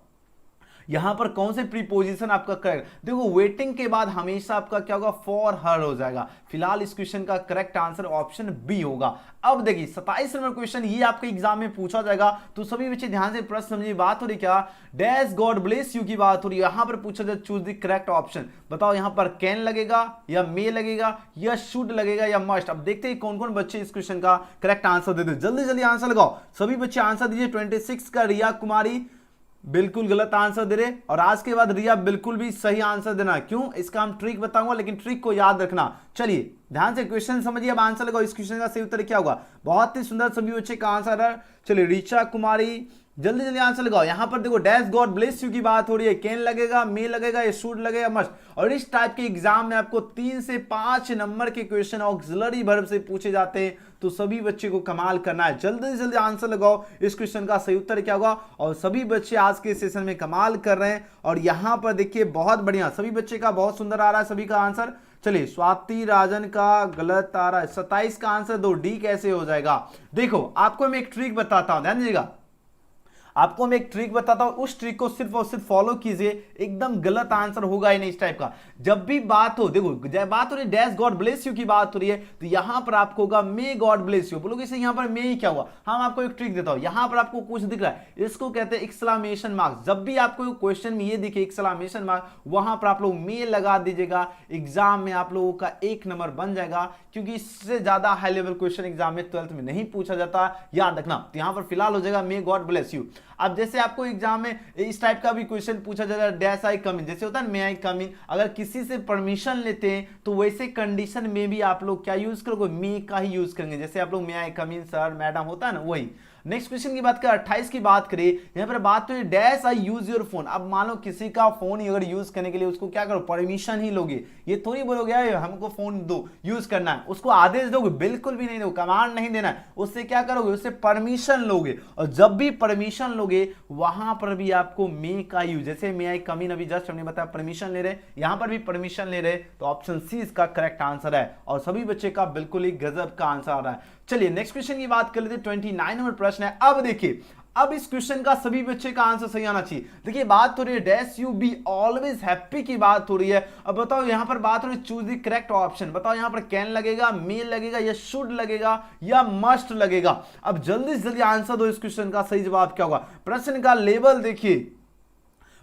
यहां पर कौन से प्रीपोजिशन आपका करेक्ट? देखो, वेटिंग के बाद हमेशा आपका क्या होगा? फॉर हर हो जाएगा। फिलहाल इस क्वेश्चन का करेक्ट आंसर ऑप्शन बी होगा। अब देखिए 27 नंबर क्वेश्चन, ये आपके एग्जाम में पूछा जाएगा, तो सभी बच्चे ध्यान से प्रश्न समझिए। बात हो रही क्या? डैश गॉड ब्लेस यू की बात हो रही है। यहां पर पूछा जाए चूज द करेक्ट ऑप्शन। बताओ यहां पर कैन लगेगा या मे लगेगा या शुड लगेगा या मस्ट? अब देखते हैं कौन कौन बच्चे इस क्वेश्चन का करेक्ट आंसर दे दो। जल्दी जल्दी आंसर लगाओ, सभी बच्चे आंसर दीजिए। 26 का रिया कुमारी बिल्कुल गलत आंसर दे रहे। और आज के बाद रिया बिल्कुल भी सही आंसर देना। क्यों? इसका हम ट्रिक बताऊंगा, लेकिन ट्रिक को याद रखना। चलिए ध्यान से क्वेश्चन समझिए, अब आंसर लगाओ। इस क्वेश्चन का सही उत्तर क्या होगा? बहुत ही सुंदर सभी बच्चे का आंसर है। चलिए ऋचा कुमारी जल्दी जल्दी आंसर लगाओ। यहां पर देखो डैश गॉड ब्लेस यू की बात हो रही है। कैन लगेगा, मे लगेगा, या शुड लगेगा, मस्ट। और इस टाइप के एग्जाम में आपको 3 से 5 नंबर के क्वेश्चन ऑक्सिलरी वर्ब से पूछे जाते हैं, तो सभी बच्चे को कमाल करना है। जल्दी से जल्दी आंसर लगाओ। इस क्वेश्चन का सही उत्तर क्या होगा? और सभी बच्चे आज के सेशन में कमाल कर रहे हैं। और यहां पर देखिए बहुत बढ़िया, सभी बच्चे का बहुत सुंदर आ रहा है सभी का आंसर। चलिए स्वाति राजन का गलत आ रहा है। 27 का आंसर दो, डी कैसे हो जाएगा? देखो आपको मैं एक ट्रिक बताता हूं, ध्यान दीजिएगा। आपको मैं एक ट्रिक बताता हूं, उस ट्रिक को सिर्फ और सिर्फ फॉलो कीजिए, एकदम गलत आंसर होगा ही नहीं इस टाइप का। जब भी बात हो, देखो जब बात हो रही है डैश गॉड ब्लेस यू की बात हो रही है, तो यहां पर आपको होगा मे गॉड ब्लेस यू। बोलोगे इसे यहां पर मे ही क्या हुआ? हम आपको एक ट्रिक देता हूं। यहां पर आपको कुछ दिख रहा है, इसको कहते हैं एक्सक्लेमेशन मार्क। जब भी आपको क्वेश्चन में ये दिखे एक्सक्लेमेशन मार्क, वहां पर आप लोग मे लगा दीजिएगा। एग्जाम में आप लोगों का 1 नंबर बन जाएगा, क्योंकि इससे ज्यादा हाई लेवल क्वेश्चन एग्जाम में 12th में नहीं पूछा जाता, याद रखना। तो यहां पर फिलहाल हो जाएगा मे गॉड ब्लेस यू। अब जैसे आपको एग्जाम में इस टाइप का भी क्वेश्चन पूछा जाता है, डैश आई कम इन, जैसे होता है मे आई कम इन। अगर किसी से परमिशन लेते हैं तो वैसे कंडीशन में भी आप लोग क्या यूज करोगे? मे का ही यूज करेंगे। जैसे आप लोग मे आई कम इन सर मैडम होता है ना, वही। नेक्स्ट क्वेश्चन की बात करें, 28 की बात करें, यहां पर बात तो dash I use your phone. अब मान लो किसी का फोन अगर यूज करने के लिए उसको क्या करो? परमिशन ही लोगे। ये थोड़ी बोलोगे हमको फोन दो यूज करना है, उसको आदेश दोगे? बिल्कुल भी नहीं दोगे, कमांड नहीं देना है। उससे क्या करोगे? उससे परमिशन लोगे। और जब भी परमिशन लोगे वहां पर भी आपको मे का यूज, जैसे मे आई कम इन, अभी जस्ट हमने बताया परमिशन ले रहे, यहां पर भी परमिशन ले रहे, तो ऑप्शन सी इसका करेक्ट आंसर है। और सभी बच्चे का बिल्कुल ही गजब का आंसर आ रहा है। चलिए नेक्स्ट क्वेश्चन की बात कर लेते हैं। 29 नंबर प्रश्न है। अब देखिए, अब इस क्वेश्चन का सभी बच्चे का आंसर सही आना चाहिए। देखिए बात हो रही है dash you be always happy की बात हो रही है। अब बताओ यहां पर बात हो रही है चूज द करेक्ट ऑप्शन। बताओ यहां पर कैन लगेगा, मे लगेगा, या शुड लगेगा, या मस्ट लगेगा? अब जल्दी से जल्दी आंसर दो। इस क्वेश्चन का सही जवाब क्या होगा? प्रश्न का लेवल देखिए,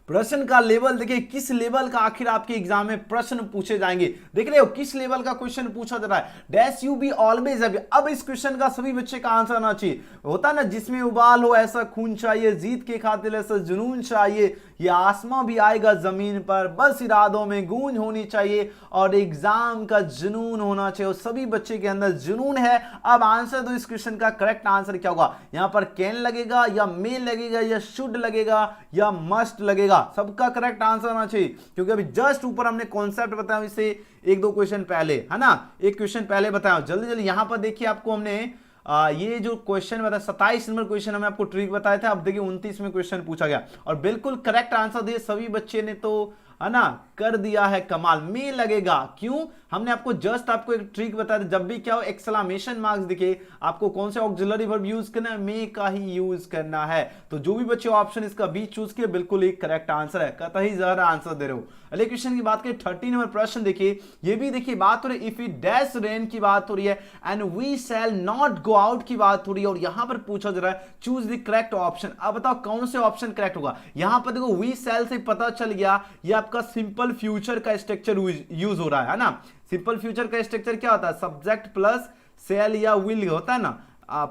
प्रश्न का लेवल देखिए, किस लेवल का आखिर आपके एग्जाम में प्रश्न पूछे जाएंगे। देख रहे हो किस लेवल का क्वेश्चन पूछा जा रहा है? Dash you be always happy. अब इस क्वेश्चन का सभी बच्चे का आंसर आना चाहिए। होता ना जिसमें उबाल हो ऐसा खून चाहिए, जीत के खातिर ऐसा जुनून चाहिए, ये आसमां भी आएगा जमीन पर, बस इरादों में गूंज होनी चाहिए और एग्जाम का जुनून होना चाहिए। और सभी बच्चे के अंदर जुनून है। अब आंसर दो इस क्वेश्चन का। करेक्ट आंसर क्या होगा? यहां पर कैन लगेगा या मे लगेगा या शुड लगेगा या मस्ट लगेगा? सबका करेक्ट आंसर होना चाहिए, क्योंकि अभी जस्ट ऊपर हमने कॉन्सेप्ट बताया इससे एक दो क्वेश्चन पहले, है ना, एक क्वेश्चन पहले बताया। जल्दी जल्दी यहां पर देखिए, आपको हमने ये जो क्वेश्चन बताया 27 नंबर क्वेश्चन हमें आपको ट्रिक बताया था। अब देखिए 29 में क्वेश्चन पूछा गया और बिल्कुल करेक्ट आंसर दिए सभी बच्चे ने, तो है ना, कर दिया है कमाल। में लगेगा क्यों? हमने आपको जस्ट आपको एक ट्रिक बताया था, जब भी क्या हो एक्सक्लेमेशन मार्क्स दिखे आपको कौन से ऑक्सिलरी वर्ब यूज करना है? मे का ही यूज करना है। तो जो भी बच्चे ऑप्शन इसका बी चूज किए बिल्कुल एक करेक्ट आंसर है, कतई जरा आंसर दे रहे हो। अगले क्वेश्चन की बात करें 30 नंबर प्रश्न देखिए, ये भी देखिए बात हो रही है इफ इट डैश रेन की बात हो रही है and we shall not go out की बात हो रही है और यहां पर पूछा जा रहा है चूज द करेक्ट ऑप्शन। अब बताओ कौन से ऑप्शन करेक्ट होगा? यहां पर देखो वी शैल से पता चल गया ये आपका सिंपल फ्यूचर का स्ट्रक्चर यूज हो रहा है ना। सिंपल फ्यूचर का स्ट्रक्चर क्या होता है? सब्जेक्ट प्लस शैल या विल होता है ना,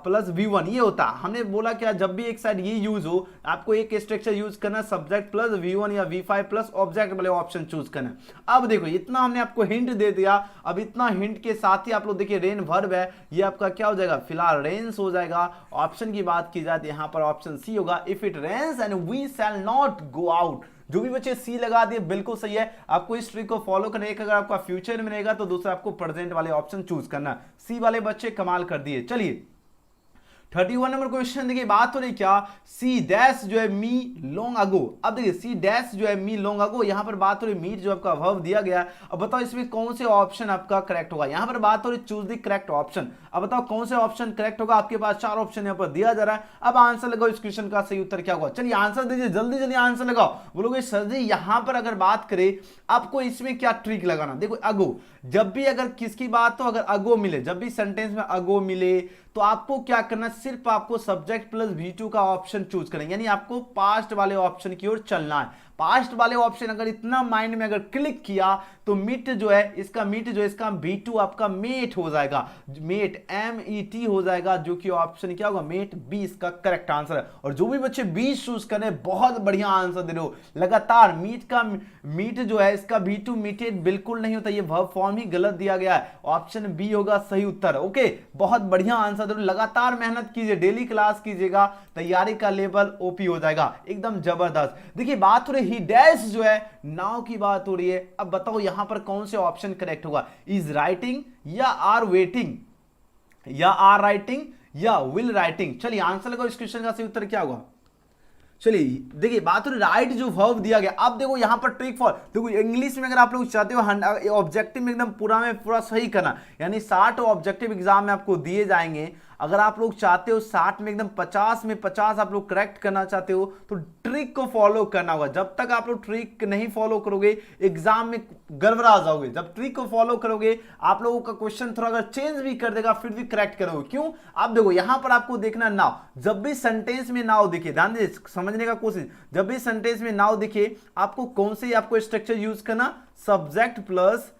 प्लस V1 ये होता है। हमने बोला क्या, जब भी एक साइड ये यूज हो आपको एक स्ट्रक्चर यूज करना, सब्जेक्ट प्लस V1 या V5 प्लस ऑब्जेक्ट वाले ऑप्शन चूज करना। अब देखो इतना हमने आपको हिंट दे दिया। अब इतना हिंट के साथ ही आप लोग देखिए रेन वर्ब है, ये आपका क्या हो जाएगा? फिलहाल रेन्स हो जाएगा। ऑप्शन की बात की जाए तो यहाँ पर ऑप्शन सी होगा, if it rains and we shall not go out. जो भी बच्चे सी लगा दिए बिल्कुल सही है। आपको इस ट्रिक को फॉलो करना है। एक अगर आपका फ्यूचर में रहेगा तो दूसरा आपको प्रेजेंट वाले ऑप्शन चूज करना। सी वाले बच्चे कमाल कर दिए। चलिए 31 नंबर क्वेश्चन देखिए, बात हो रही क्या? सी डैश जो है मी लॉन्ग अगो। अब देखिए सी डैश जो है मी लॉन्ग अगो, यहां पर बात हो रही मीट जो आपका वर्ब दिया गया। अब बताओ इसमें कौन से ऑप्शन आपका करेक्ट होगा? यहां पर बात हो रही चूज द करेक्ट ऑप्शन। अब बताओ कौन से ऑप्शन करेक्ट होगा? आपके पास 4 ऑप्शन यहां पर दिया जा रहा है। अब आंसर लगाओ इस क्वेश्चन का सही उत्तर क्या होगा? चलिए आंसर दीजिए, जल्दी जल्दी आंसर लगाओ। बोलोगे सर जी यहां पर अगर बात करें आपको इसमें क्या ट्रिक लगाना? देखो अगो, जब भी अगर किसकी बात हो, अगर अगो मिले, जब भी सेंटेंस में अगो मिले तो आपको क्या करना? सिर्फ आपको सब्जेक्ट प्लस V2 का ऑप्शन चूज करना, यानी आपको पास्ट वाले ऑप्शन की ओर चलना है। पास्ट वाले ऑप्शन अगर इतना माइंड में अगर क्लिक किया तो मीट जो है इसका V2 आपका मेट हो जाएगा, मेट MET हो जाएगा, जो कि ऑप्शन क्या होगा? मेट बी इसका करेक्ट आंसर है। और जो भी बच्चे 20 चूज करें बहुत बढ़िया आंसर दे रहे हो लगातार। मीट जो है इसका V2 मीटेड बिल्कुल नहीं होता, ये वर्ब फॉर्म ही गलत दिया गया है। ऑप्शन बी होगा सही उत्तर। ओके, बहुत बढ़िया आंसर दे रहे हो। लगातार मेहनत कीजिए, डेली क्लास कीजिएगा, तैयारी का लेवल ओपी हो जाएगा एकदम जबरदस्त। देखिए बात हो रही ही डैश जो है नाउ की बात हो रही है। अब बताओ यहां पर कौन से ऑप्शन करेक्ट होगा? इज राइटिंग या आर वेटिंग या आर राइटिंग या विल राइटिंग? चलिए आंसर लगाओ इस क्वेश्चन का सही उत्तर क्या होगा? चलिए देखिए बात हो राइट जो वर्ब दिया गया। अब देखो यहां पर ट्रिक फॉर, देखो इंग्लिश में अगर आप लोग चाहते हो ऑब्जेक्टिव में एकदम पूरा में पूरा सही करना, यानी 60 ऑब्जेक्टिव एग्जाम में आपको दिए जाएंगे। अगर आप लोग चाहते हो 60 में एकदम 50 में 50 आप लोग करेक्ट करना चाहते हो तो ट्रिक को फॉलो करना होगा। जब तक आप लोग ट्रिक नहीं फॉलो करोगे एग्जाम में गड़बड़ा जाओगे। जब ट्रिक को फॉलो करोगे आप लोगों का क्वेश्चन थोड़ा अगर चेंज भी कर देगा फिर भी करेक्ट करोगे। क्यों? आप देखो यहां पर आपको देखना नाउ, जब भी सेंटेंस में नाउ दिखे, ध्यान दीजिए समझने का कोशिश, जब भी सेंटेंस में नाउ दिखे आपको कौन से आपको स्ट्रक्चर यूज करना? सब्जेक्ट प्लस,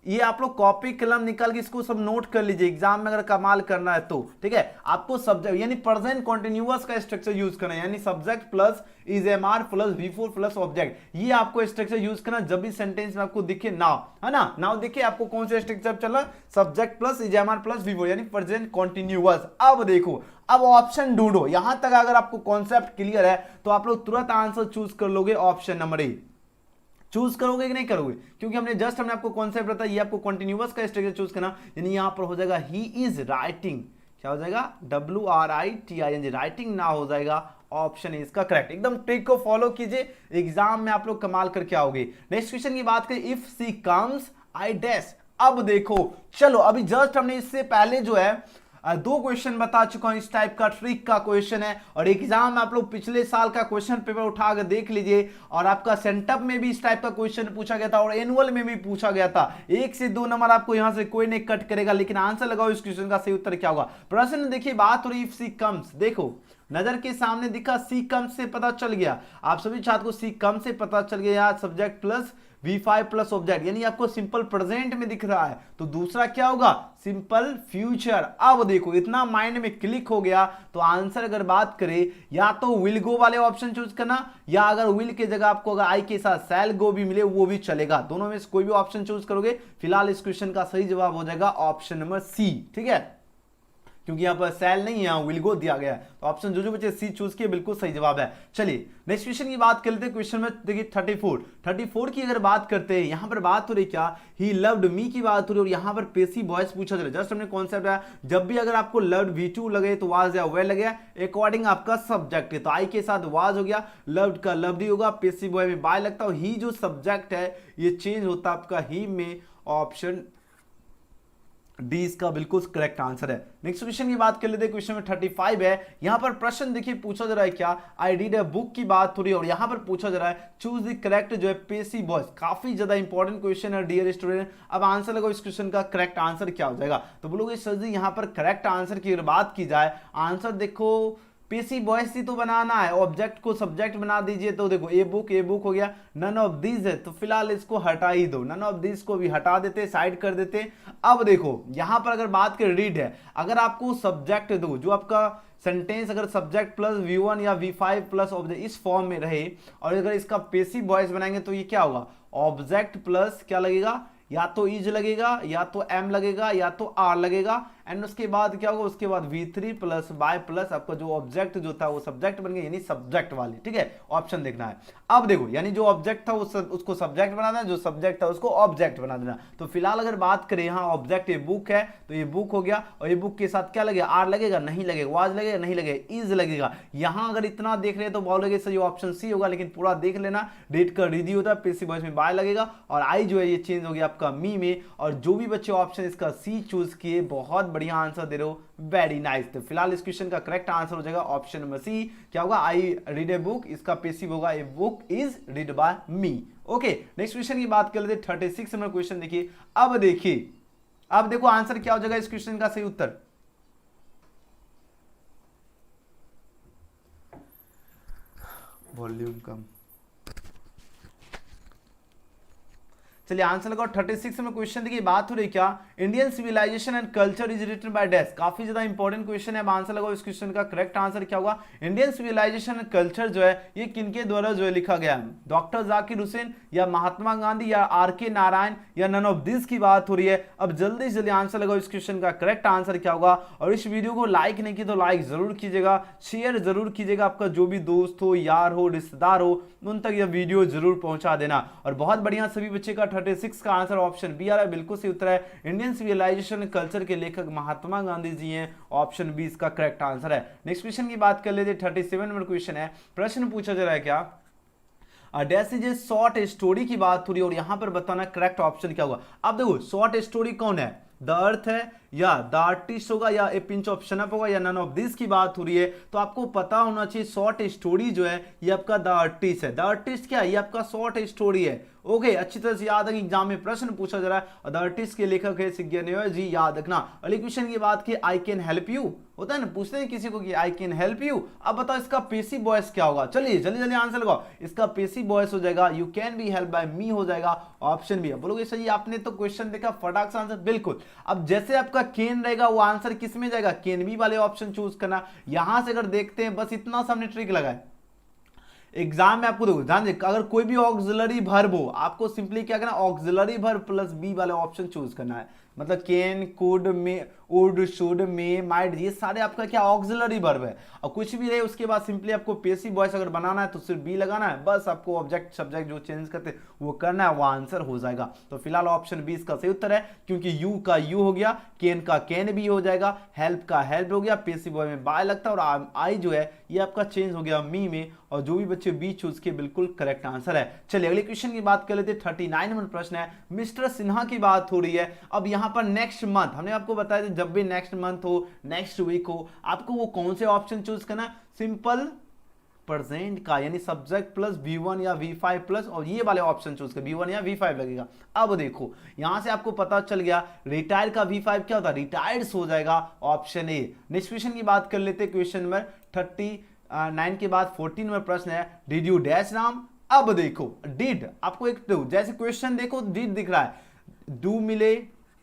ये आप लोग कॉपी कलम निकाल के इसको सब नोट कर लीजिए, एग्जाम में अगर कमाल करना है तो ठीक है। आपको सब्जेक्ट यानी प्रेजेंट कॉन्टिन्यूअस का स्ट्रक्चर यूज करना है, यानी subject plus is MR plus V4 plus object, ये आपको स्ट्रक्चर यूज करना जब भी सेंटेंस में आपको दिखे नाउ, है ना। नाउ देखिए आपको कौन से स्ट्रक्चर चला? Subject plus is MR plus V4 यानी प्रेजेंट कॉन्टिन्यूअस। अब देखो अब ऑप्शन ढूंढो। यहां तक अगर आपको कॉन्सेप्ट क्लियर है तो आप लोग तुरंत आंसर चूज कर लोगे। ऑप्शन नंबर ए चूज करोगे कि नहीं करोगे? क्योंकि हमने आपको कॉन्सेप्ट बताया, ये आपको कंटिन्यूअस का स्ट्रक्चर चूज करना, यानी यहां पर हो जाएगा ही इज राइटिंग, क्या हो जाएगा? WRITING, राइटिंग ना हो जाएगा। ऑप्शन है इसका करेक्ट। एकदम ट्रिक को फॉलो कीजिए, एग्जाम में आप लोग कमाल करके आओगे। नेक्स्ट क्वेश्चन की बात करें, if she comes I dash. अब देखो चलो अभी जस्ट हमने इससे पहले जो है 2 क्वेश्चन बता चुका हूं, इस टाइप का ट्रिक का क्वेश्चन है। और एग्जाम में आप लोग पिछले साल का क्वेश्चन पेपर उठाकर देख लीजिए, और आपका सेंटअप में भी इस टाइप का क्वेश्चन पूछा गया था और एनुअल में भी पूछा गया था। 1 से 2 नंबर आपको यहां से कोई नहीं कट करेगा, लेकिन आंसर लगाओ इस क्वेश्चन का सही उत्तर क्या होगा? प्रश्न देखिए बात हो रही इफ सी कम्स, देखो नजर के सामने दिखा सी कम से पता चल गया, आप सभी छात्र को सी कम से पता चल गया, subject plus V5 plus object, यानी आपको सिंपल प्रेजेंट में दिख रहा है, तो दूसरा क्या होगा, सिंपल फ्यूचर। अब देखो इतना माइंड में क्लिक हो गया, तो आंसर अगर बात करें या तो विल गो वाले ऑप्शन चूज करना, या अगर विल के जगह आपको अगर आई के साथ शैल गो भी मिले वो भी चलेगा, दोनों में से कोई भी ऑप्शन चूज करोगे। फिलहाल इस क्वेश्चन का सही जवाब हो जाएगा ऑप्शन नंबर सी, ठीक है, क्योंकि यहां पर सेल नहीं है, यहां विल गो दिया गया है, तो ऑप्शन जो बच्चे सी चूज किए बिल्कुल सही जवाब है। चलिए नेक्स्ट क्वेश्चन की बात कर लेते हैं। क्वेश्चन में देखिए 34 की अगर बात करते हैं, यहां पर बात हो रही क्या, ही लव्ड मी की बात हो रही है, और यहां पर पेसिव वॉइस पूछा जा रहा है। जस्ट हमने कॉन्सेप्ट है, जब भी अगर आपको लव्ड V2 लगे तो वाज या वेल लगे, अकॉर्डिंग आपका सब्जेक्ट है, तो आई के साथ वाज हो गया, लव्ड का लव्ड ही होगा, पेसिव वॉइस में बाय लगता है, ही जो सब्जेक्ट है ये चेंज होता है आपका ही में, ऑप्शन डी इसका बिल्कुल करेक्ट आंसर है। नेक्स्ट क्वेश्चन की बात कर लेते हैं। क्वेश्चन में 35 है, यहां पर प्रश्न देखिए पूछा जा रहा है क्या, आई रीड अ बुक की बात हो रही है, और यहां पर पूछा जा रहा है चूज द करेक्ट जो है पेसिव वॉइस। काफी ज्यादा इंपॉर्टेंट क्वेश्चन है डियर स्टूडेंट। अब आंसर लगाओ इस क्वेश्चन का करेक्ट आंसर क्या हो जाएगा, तो बोलोगे सर जी यहां पर करेक्ट आंसर की अगर बात की जाए, आंसर देखो पेसिव वॉइस ही तो बनाना है, ऑब्जेक्ट को सब्जेक्ट बना दीजिए, तो देखो ए बुक हो गया, नन ऑफ दीज है, तो फिलहाल इसको हटा ही दो, नन ऑफ दीज को भी हटा देते, साइड कर देते। अब देखो यहां पर अगर बात करें रीड है, अगर आपको सब्जेक्ट दो, जो आपका सेंटेंस अगर सब्जेक्ट प्लस V1 या V5 प्लस ऑब्जेक्ट इस फॉर्म में रहे, और अगर इसका पेसिव वॉइस बनाएंगे तो ये क्या होगा, ऑब्जेक्ट प्लस क्या लगेगा, या तो इज लगेगा, या तो एम लगेगा, या तो आर लगेगा, एंड उसके बाद क्या होगा, उसके बाद V3 प्लस बाय प्लस आपका जो ऑब्जेक्ट जो था वो सब्जेक्ट बन गया, यानी सब्जेक्ट वाले, ठीक है, ऑप्शन देखना है। अब देखो यानी जो ऑब्जेक्ट था उसको सब्जेक्ट बना देना, जो सब्जेक्ट था उसको ऑब्जेक्ट बना देना। तो फिलहाल अगर बात करें यहाँ ऑब्जेक्ट ये बुक है, तो ये बुक हो गया, और ये बुक के साथ क्या लगेगा, आर लगेगा, नहीं लगेगा, वाज लगेगा, नहीं लगेगा, इज लगेगा। यहां अगर इतना देख रहे हैं तो बोलोगे सर ये ऑप्शन सी होगा, लेकिन पूरा देख लेना, रेड का रिदी होता है, पेसिव वॉइस में बाय लगेगा, और आई जो है ये चेंज हो गया आपका मी में। और जो भी बच्चे ऑप्शन इसका सी चूज किए बहुत बढ़िया आंसर दे रहे हो, वेरी नाइस। तो फिलहाल इस क्वेश्चन का करेक्ट आंसर हो जाएगा ऑप्शन नंबर सी, क्या होगा, आई रीड ए बुक, इसका पेसिव होगा a book is read by me. Okay next question की बात कर लेते हैं। 36 नंबर क्वेश्चन देखिए। अब देखिए, अब देखो आंसर क्या हो जाएगा इस क्वेश्चन का सही उत्तर, वॉल्यूम कम, चलिए आंसर लगाओ। 36 में क्वेश्चन देखिए, बात हो रही क्या, Indian civilisation and culture is written by dash. काफी ज्यादा इंपॉर्टेंट क्वेश्चन है। अब आंसर लगाओ इस क्वेश्चन का करेक्ट आंसर क्या होगा, इंडियन सिविलाइजेशन एंड कल्चर जो है ये किनके द्वारा जो है लिखा गया है, डॉक्टर जाकिर हुसैन या महात्मा गांधी या R.K. नारायण या नन ऑफ दिस की बात हो रही है। अब जल्दी से जल्दी आंसर लगाओ इस क्वेश्चन का करेक्ट आंसर क्या होगा, और इस वीडियो को लाइक नहीं की तो लाइक जरूर कीजिएगा, शेयर जरूर कीजिएगा, आपका जो भी दोस्त हो, यार हो, रिश्तेदार हो, उन तक यह वीडियो जरूर पहुंचा देना। और बहुत बढ़िया सभी बच्चे का 36 का आंसर ऑप्शन बी आ रहा है, बिल्कुल सही उत्तर है। इंडियन सिविलाइजेशन कल्चर के लेखक महात्मा गांधी जी हैं, ऑप्शन बी इसका करेक्ट आंसर है। नेक्स्ट क्वेश्चन की बात कर लेते हैं। 37 नंबर क्वेश्चन है, प्रश्न पूछा जा रहा है क्या, dash is a short story की बात हो रही है, और यहां पर बताना करेक्ट ऑप्शन क्या होगा। अब देखो शॉर्ट स्टोरी कौन है, द अर्थ है, या द आर्टिस्ट होगा, या ए पिंच ऑफ शनअप होगा, या नन ऑफ दिस की बात हो रही है। तो आपको पता होना चाहिए शॉर्ट स्टोरी जो है ये आपका द आर्टिस्ट है। द आर्टिस्ट क्या है, ये आपका शॉर्ट स्टोरी है। ओके अच्छी तरह से याद है कि एग्जाम में प्रश्न पूछा जा रहा है, और द आर्टिस्ट के लेखक है सिग्नेचर जी, याद रखना। अगले क्वेश्चन की बात की, आई कैन हेल्प यू होता है ना, पूछते हैं किसी को कि आई कैन हेल्प यू। अब बताओ इसका पेसिव वॉइस क्या होगा, चलिए जल्दी जल्दी आंसर लगाओ। इसका पेसिव वॉइस हो जाएगा you can be help by me हो जाएगा, ऑप्शन बी। बोलोगे सर ये आपने तो क्वेश्चन देखा फटाक से आंसर, बिल्कुल। अब जैसे आपका कैन रहेगा वो आंसर किस में जाएगा, कैन बी वाले ऑप्शन चूज करना। यहां से अगर देखते हैं बस इतना सामने ट्रिक लगाए, एग्जाम में आपको देखो ध्यान दे, अगर कोई भी ऑक्सिलरी वर्ब हो आपको सिंपली क्या करना, ऑक्सिलरी वर्ब प्लस बी वाला ऑप्शन चूज करना है। मतलब can, could, may, would, should, may, might, ये सारे आपका क्या ऑक्सिलरी वर्ब है। और कुछ भी रहे उसके बाद सिंपली आपको पेसिव वॉइस अगर बनाना है तो सिर्फ बी लगाना है, बस आपको ऑब्जेक्ट सब्जेक्ट जो चेंज करते वो करना है, वो आंसर हो जाएगा। तो फिलहाल ऑप्शन बी इसका सही उत्तर है, क्योंकि यू का यू हो गया, कैन का कैन भी हो जाएगा, हेल्प का हेल्प हो गया, पेसिव वॉइस में बाय लगता है, और आई जो है ये आपका चेंज हो गया मी में, और जो भी बच्चे बी चूज किए बिल्कुल करेक्ट आंसर है। चलिए अगले क्वेश्चन की बात कर लेते हैं। 39 नंबर प्रश्न है, मिस्टर सिन्हा की बात हो रही है। अब यहाँ पर नेक्स्ट मंथ हमने आपको बताया था, जब भी नेक्स्ट मंथ हो, नेक्स्ट वीक हो, आपको वो कौन से ऑप्शन चूज करना, सिंपल प्रेजेंट का, यानी सब्जेक्ट प्लस V1 या V5 प्लस, और ये वाले ऑप्शन चूज कर, V1 या V5 लगेगा। अब देखो यहां से आपको पता चल गया रिटायर्ड का V5 क्या होता है, रिटायर्ड हो जाएगा, ऑप्शन ए। नेक्स्ट क्वेश्चन की बात कर लेते हैं। क्वेश्चन नंबर 39 के बाद 14 नंबर प्रश्न है, डिड यू डैश राम अब देखो डिड, आपको एक जैसे क्वेश्चन देखो डिड दिख रहा है, डू मिले,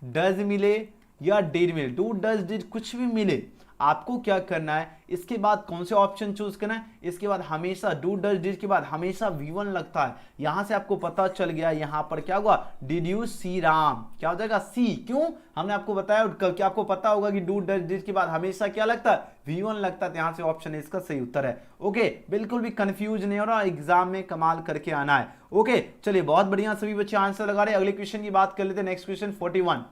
डज मिले या डिड मिले, डू डज डिड कुछ भी मिले, आपको क्या करना है, इसके बाद कौन से ऑप्शन चूज करना है, इसके बाद हमेशा डू डज डिड के बाद हमेशा V1 लगता है। यहां से आपको पता चल गया यहां पर क्या हुआ, डिड यू सी राम, क्या हो जाएगा सी, क्यों हमने आपको बताया कि आपको पता होगा कि डू डज डिड के बाद हमेशा क्या लगता है, V1 लगता है, यहां से ऑप्शन इसका सही उत्तर है। ओके, बिल्कुल भी कंफ्यूज नहीं हो रहा, एग्जाम में कमाल करके आना है। ओके चलिए, बहुत बढ़िया, सभी बच्चे आंसर लगा रहे हैं। अगले क्वेश्चन की बात कर लेते हैं। नेक्स्ट क्वेश्चन 41,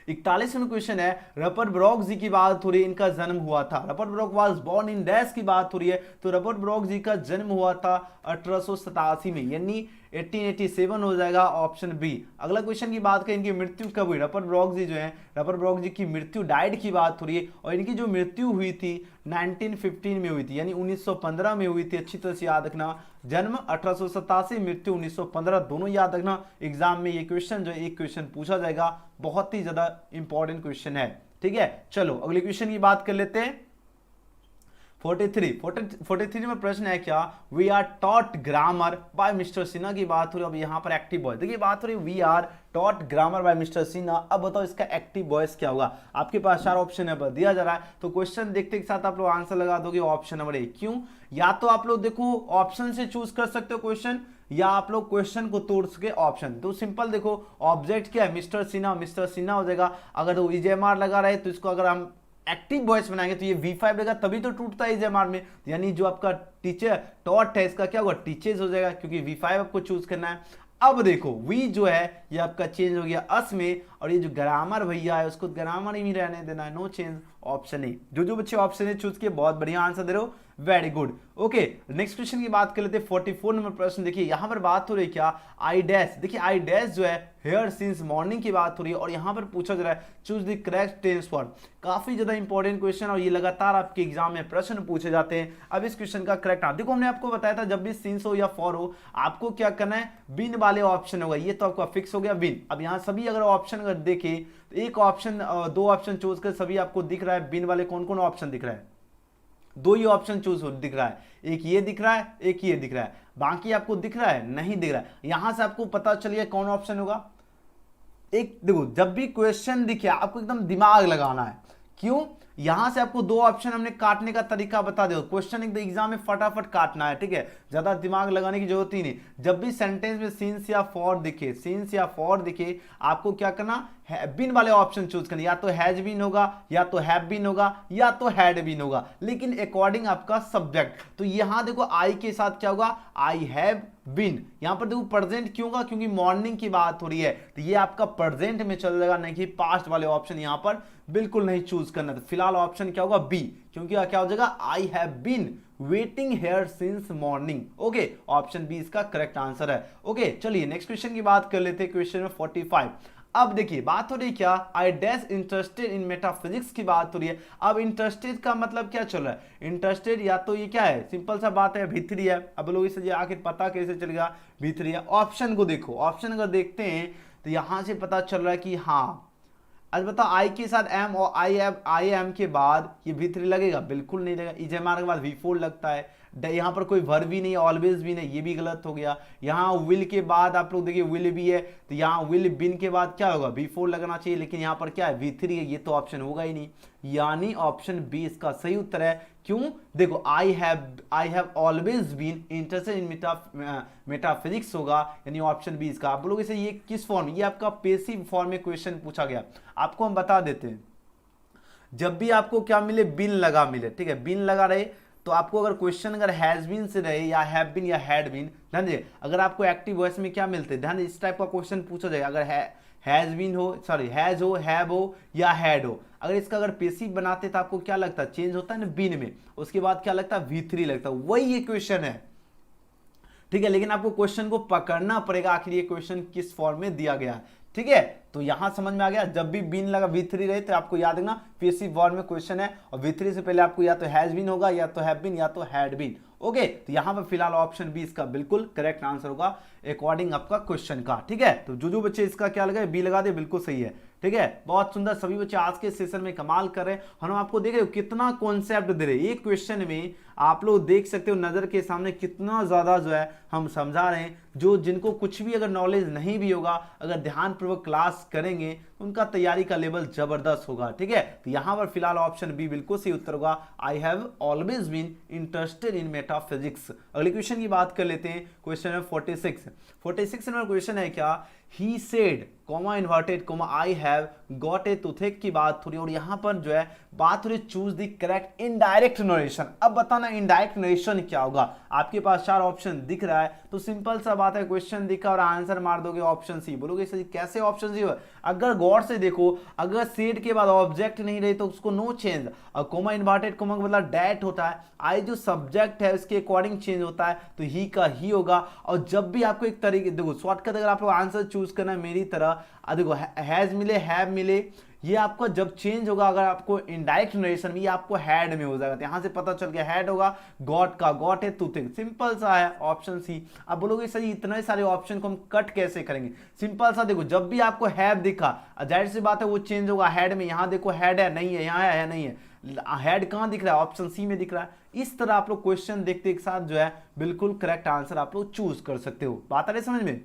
41वां क्वेश्चन है, रपर्ट ब्रॉक जी की बात हो रही है, इनका जन्म हुआ था, Rupert Brock was born in dash की बात हो रही है, तो रपर्ट ब्रॉक जी का जन्म हुआ था 1887 में, यानी 1887 हो जाएगा ऑप्शन बी। अगला क्वेश्चन की बात करें, इनकी मृत्यु कब हुई, रपर्ट ब्रॉक जी जो है, रपर्ट ब्रॉक जी की मृत्यु डाइड की बात हो रही है, और इनकी जो मृत्यु हुई थी 1915 में हुई थी, यानी 1915 में हुई थी, अच्छी तरह से याद रखना, जन्म 1887, मृत्यु 1915, दोनों याद रखना। एग्जाम में ये क्वेश्चन जो एक क्वेश्चन पूछा जाएगा, बहुत ही ज्यादा इंपॉर्टेंट क्वेश्चन है। ठीक है, चलो अगले क्वेश्चन की बात कर लेते हैं। 43 में प्रश्न है क्या, we are taught grammar by mister Sinha की बात हो रही है। अब यहाँ पर एक्टिव वॉइस देखिए, बात हो रही है we are taught grammar by mister Sinha. अब बताओ इसका एक्टिव वॉइस क्या होगा, आपके पास 4 ऑप्शन है दिया जा रहा है, तो क्वेश्चन देखते के साथ आप लोग आंसर लगा दोगे ऑप्शन नंबर ए। क्यों, या तो आप लोग देखो ऑप्शन से चूज कर सकते हो क्वेश्चन, या आप लोग क्वेश्चन को तोड़ सके ऑप्शन। तो सिंपल देखो, ऑब्जेक्ट क्या है, मिस्टर सिन्हा, मिस्टर सिन्हा हो जाएगा। अगर वो ईजेएमआर लगा रहे तो इसको अगर हम एक्टिव वॉइस बनाएंगे तो ये V5 रहेगा, तभी तो टूटता है ईजेएमआर में, यानी जो आपका टीचर टॉट है इसका क्या होगा, टीचर्स हो जाएगा, क्योंकि V5 आपको चूज करना है। अब देखो वी जो है ये आपका चेंज हो गया अस में, और ये जो ग्रामर भैया है उसको ग्रामर ही रहने देना है, नो चेंज, ऑप्शन ए। जो बच्चे ऑप्शन ए चूज किए बहुत बढ़िया आंसर दे रहे हो, very good. Okay, next question की बात कर लेते हैं। 44 नंबर प्रश्न देखिए, यहां पर बात हो रही है क्या, आई डैश, देखिए आई डैश जो है हेयर सिंस मॉर्निंग की बात हो रही है, और यहां पर पूछा जा रहा है choose the correct tense for. काफी ज्यादा इंपॉर्टेंट क्वेश्चन, और ये लगातार आपके एग्जाम में प्रश्न पूछे जाते हैं। अब इस क्वेश्चन का करेक्ट आंसर देखो, हमने आपको बताया था जब भी सिंस हो या फॉर हो, आपको क्या करना है, बिन वाले ऑप्शन होगा, ये तो आपका फिक्स हो गया बिन। अब यहाँ सभी अगर ऑप्शन अगर देखे, तो एक ऑप्शन 2 ऑप्शन चूज कर सभी आपको दिख रहा है, बिन वाले कौन कौन ऑप्शन दिख रहा है, 2 ही ऑप्शन चूज दिख रहा है, एक ये दिख रहा है, एक ये दिख रहा है, बाकी आपको दिख रहा है नहीं दिख रहा है। यहां से आपको पता चलिए कौन ऑप्शन होगा। एक देखो, जब भी क्वेश्चन दिखे आपको एकदम दिमाग लगाना है, क्यों, यहां से आपको 2 ऑप्शन हमने काटने का तरीका बता दो, क्वेश्चन एकदम एग्जाम में फटाफट काटना है, ठीक है, ज्यादा दिमाग लगाने की जरूरत ही नहीं। जब भी सेंटेंस में सिंस या फॉर दिखे, सिंस या फॉर दिखे, आपको क्या करना, बिन वाले ऑप्शन चूज करना, या तो हैज बीन होगा, या तो हैव बीन होगा, या तो हैड बीन होगा, लेकिन अकॉर्डिंग आपका सब्जेक्ट। तो यहां देखो आई के साथ क्या होगा, आई हैव बीन, यहां पर देखो प्रेजेंट क्यों होगा, क्योंकि मॉर्निंग की बात हो रही है, तो ये आपका प्रेजेंट में चल जाएगा, नहीं कि पास्ट वाले ऑप्शन यहां पर बिल्कुल नहीं चूज करना। तो फिलहाल ऑप्शन क्या होगा, बी, क्योंकि क्या हो जाएगा, I have been waiting here since morning. Okay, option B इसका करेक्ट आंसर है। ओके चलिए नेक्स्ट क्वेश्चन की बात कर लेते हैं, क्वेश्चन में 45। अब देखिए बात हो रही है क्या, I dash interested in metaphysics की बात हो रही है। अब इंटरेस्टेड का मतलब क्या चल रहा है, इंटरेस्टेड या तो ये क्या है, सिंपल सा बात है भीतरी है। अब लोग इसे आखिर पता कैसे चलेगा, भीतरी है। ऑप्शन को देखो, ऑप्शन अगर देखते हैं तो यहां से पता चल रहा है कि हाँ, आज बताओ आई के साथ एम और आई एम के बाद ये V3 लगेगा, बिल्कुल नहीं लगेगा। ईजेएमआर के बाद V4 लगता है, यहाँ पर कोई वर्ब भी नहीं, ऑलवेज भी नहीं, ये भी गलत हो गया। यहाँ विल के बाद आप लोग देखिए विल भी है, तो यहाँ विल बिन के बाद क्या होगा, V4 लगना चाहिए, लेकिन यहाँ पर क्या है V3 है, ये तो ऑप्शन होगा ही नहीं, यानी ऑप्शन बी इसका सही उत्तर है। क्यों, देखो I have always been interested in metaphysics होगा, यानी ऑप्शन बी इसका। आप लोग इसे ये किस फॉर्म, ये आपका पैसिव फॉर्म में क्वेश्चन पूछा गया, आपको हम बता देते हैं। जब भी आपको क्या मिले, बिन लगा मिले, ठीक है, बिन लगा रहे, तो आपको अगर क्वेश्चन अगर हैज बीन से रहे या हैव बीन या हैड बीन, ध्यान दीजिए, अगर आपको एक्टिव वॉइस में क्या मिलते हैं, ध्यान इस टाइप का क्वेश्चन पूछा जाएगा, अगर हैज बीन हो, सॉरी हैज हो, हैव हो या हैड हो, अगर इसका अगर पैसिव बनाते तो आपको क्या लगता है, चेंज होता है ना बिन में, उसके बाद क्या लगता है, V3 लगता है, वही ये क्वेश्चन है, ठीक है। लेकिन आपको क्वेश्चन को पकड़ना पड़ेगा, आखिर ये क्वेश्चन किस फॉर्म में दिया गया है, ठीक है। तो यहां समझ में आ गया, जब भी बिन लगा V3 रहे तो आपको याद रखना पैसिव फॉर्म में क्वेश्चन है, और V3 से पहले आपको या तो हैज बीन होगा, या तो हैव बीन, या तो हैड बीन, ओके, तो यहां पर फिलहाल ऑप्शन बी इसका बिल्कुल करेक्ट आंसर होगा अकॉर्डिंग आपका क्वेश्चन का। ठीक है, तो जो बच्चे इसका क्या लगा बी लगा दे, बिल्कुल सही है। ठीक है, बहुत सुंदर, सभी बच्चे आज के सेशन में कमाल कर रहे हैं। हम आपको देख रहे हो कितना कॉन्सेप्ट दे रहे हैं एक क्वेश्चन में, आप लोग देख सकते हो नजर के सामने कितना ज्यादा जो है हम समझा रहे हैं। जो जिनको कुछ भी अगर नॉलेज नहीं भी होगा, अगर ध्यानपूर्वक क्लास करेंगे उनका तैयारी का लेवल जबरदस्त होगा। ठीक है, तो यहां पर फिलहाल ऑप्शन बी बिल्कुल सही उत्तर होगा, I have always been interested in metaphysics. अगले क्वेश्चन की बात कर लेते हैं, क्वेश्चन नंबर 46 नंबर क्वेश्चन है क्या, he said comma inverted comma I have got a toothache की बात हो रही है, और यहां पर जो है बात हो रही choose the correct indirect narration. अब बताना इनडायरेक्ट नरेशन क्या होगा। आपके पास 4 ऑप्शन दिख रहा है, तो सिंपल सा बात है, क्वेश्चन दिखा और आंसर मार दोगे ऑप्शन सी। बोलोगे सर कैसे ऑप्शन सी? अगर गौर से देखो, अगर सेड के बाद ऑब्जेक्ट नहीं रहे तो उसको नो चेंज, और कोमा इन्वर्टेड कोमा का मतलब डैट होता है, आई जो सब्जेक्ट है उसके अकॉर्डिंग चेंज होता है, तो ही का ही होगा। और जब भी आपको एक तरीके, देखो शॉर्टकट अगर आप लोग आंसर चूज करना है मेरी तरह, देखो हैज मिले हैव मिले, ये आपका जब चेंज होगा, अगर आपको इनडायरेक्ट नरेशन में, ये आपको हैड में हो जाएगा। तो यहां से पता चल गया हैड होगा, गॉट का गॉट है, टूथिंग, सिंपल सा है ऑप्शन सी। अब बोलोगे सर इतने सारे ऑप्शन को हम कट कैसे करेंगे? सिंपल सा, देखो जब भी आपको हैव दिखा, जाहिर सी बात है वो चेंज होगा हैड में। यहां देखो हैड है नहीं है, यहां है नहीं है, हेड कहां दिख रहा है? ऑप्शन सी में दिख रहा है। इस तरह आप लोग क्वेश्चन देखते एक साथ जो है बिल्कुल करेक्ट आंसर आप लोग चूज कर सकते हो। बात आ रही समझ में?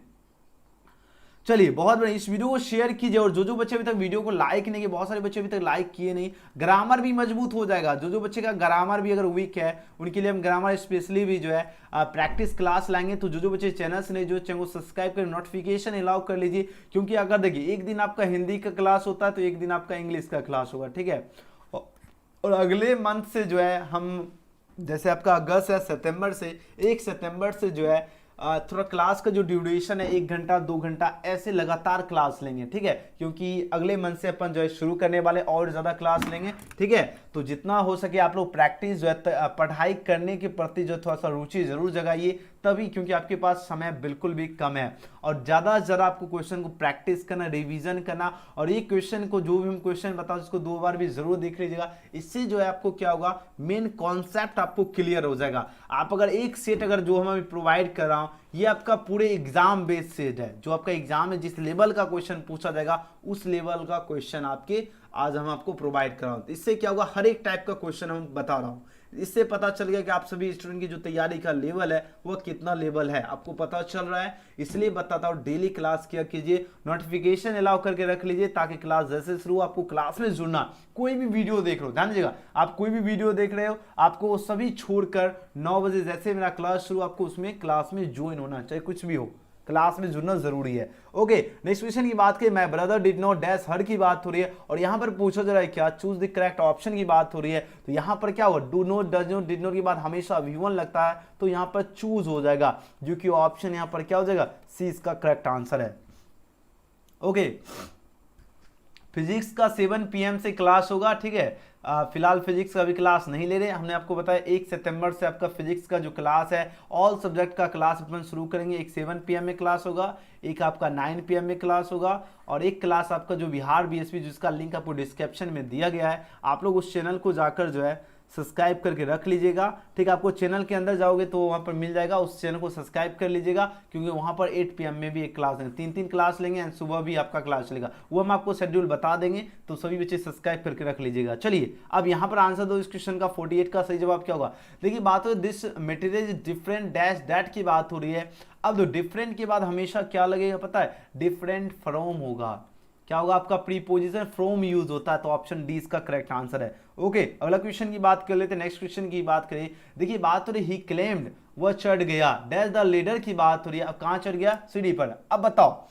चलिए बहुत बढ़िया, इस वीडियो को शेयर कीजिए, और जो बच्चे अभी तक वीडियो को लाइक नहीं किए, बहुत सारे बच्चे अभी तक लाइक किए नहीं, ग्रामर भी मजबूत हो जाएगा। जो बच्चे का ग्रामर भी अगर वीक है उनके लिए हम ग्रामर स्पेशली भी जो है प्रैक्टिस क्लास लाएंगे। तो जो बच्चे चैनल से नहीं, जो चैनल को सब्सक्राइब कर नोटिफिकेशन अलाउ कर लीजिए, क्योंकि अगर देखिए एक दिन आपका हिंदी का क्लास होता है तो एक दिन आपका इंग्लिश का क्लास होगा। ठीक है, और अगले मंथ से जो है हम, जैसे आपका अगस्त है, सितंबर से 1 सितंबर से जो है थोड़ा क्लास का जो ड्यूरेशन है 1 घंटा 2 घंटा ऐसे लगातार क्लास लेंगे। ठीक है, क्योंकि अगले मंथ से अपन जो है शुरू करने वाले और ज्यादा क्लास लेंगे। ठीक है, तो जितना हो सके आप लोग प्रैक्टिस जो है पढ़ाई करने के प्रति जो थोड़ा सा रुचि जरूर जगाइए, तभी, क्योंकि आपके पास समय बिल्कुल भी कम है, और ज्यादा से ज्यादा आपको क्वेश्चन को प्रैक्टिस करना, रिवीजन करना, और ये क्वेश्चन को जो भी हम क्वेश्चन बताओ उसको 2 बार भी जरूर देख लीजिएगा। इससे जो है आपको क्या होगा, मेन कॉन्सेप्ट आपको क्लियर हो जाएगा। आप अगर एक सेट अगर जो हम प्रोवाइड कर रहा हूं, ये आपका पूरे एग्जाम बेस्ड सेट है, जो आपका एग्जाम है जिस लेवल का क्वेश्चन पूछा जाएगा उस लेवल का क्वेश्चन आपके आज हम आपको प्रोवाइड कर रहा हूं। इससे क्या होगा, हर एक टाइप का क्वेश्चन हम बता रहा हूं, इससे पता चल गया कि आप सभी स्टूडेंट की जो तैयारी का लेवल है वो कितना लेवल है आपको पता चल रहा है। इसलिए बताता हूं डेली क्लास किया कीजिए, नोटिफिकेशन अलाउ करके रख लीजिए, ताकि क्लास जैसे शुरू आपको क्लास में जुड़ना, कोई भी वीडियो देख रहे हो, ध्यान दीजिएगा, आप कोई भी वीडियो देख रहे हो आपको वो सभी छोड़कर 9 बजे जैसे मेरा क्लास शुरू, आपको उसमें क्लास में ज्वाइन होना, चाहे कुछ भी हो, क्लास में जुड़ना जरूरी है। ओके, नेक्स्ट क्वेश्चन की बात करें, my brother did not dash her की बात हो रही है, और यहां पर पूछा जा रहा है क्या, चूज द करेक्ट ऑप्शन की बात हो रही है। तो यहां पर क्या होगा, do not, does not, did not की बात हमेशा V1 लगता है, तो यहां पर चूज हो जाएगा, जो कि ऑप्शन यहां पर क्या हो जाएगा, सी इसका करेक्ट आंसर है। ओके, फिजिक्स का 7 PM से क्लास होगा। ठीक है, फिलहाल फिजिक्स का भी क्लास नहीं ले रहे, हमने आपको बताया 1 सितंबर से आपका फिजिक्स का जो क्लास है ऑल सब्जेक्ट का क्लास अपन शुरू करेंगे। एक 7 PM में क्लास होगा, एक आपका 9 PM में क्लास होगा, और एक क्लास आपका जो बिहार BSP, जिसका लिंक आपको डिस्क्रिप्शन में दिया गया है, आप लोग उस चैनल को जाकर जो है सब्सक्राइब करके रख लीजिएगा। ठीक है, आपको चैनल के अंदर जाओगे तो वहां पर मिल जाएगा, उस चैनल को सब्सक्राइब कर लीजिएगा, क्योंकि वहां पर 8 PM में भी एक क्लास है, 3 क्लास लेंगे, एंड सुबह भी आपका क्लास चलेगा, वो हम आपको शेड्यूल बता देंगे, तो सभी बच्चे सब्सक्राइब करके रख लीजिएगा। चलिए अब यहाँ पर आंसर दो इस क्वेश्चन का, 48 का सही जवाब क्या होगा। देखिए बात हो this material is different dash that की बात हो रही है। अब तो डिफरेंट के बाद हमेशा क्या लगेगा पता है, डिफरेंट फ्रॉम होगा, क्या होगा आपका प्रीपोजिशन फ्रॉम यूज होता है, तो ऑप्शन डी इसका करेक्ट आंसर है। ओके, अगला क्वेश्चन की बात कर लेते हैं, नेक्स्ट क्वेश्चन की बात करें। देखिए बात हो रही ही क्लेम्ड, वह चढ़ गया, डैश द लीडर की बात हो रही है, अब कहां चढ़ गया, सीढ़ी पर। अब बताओ,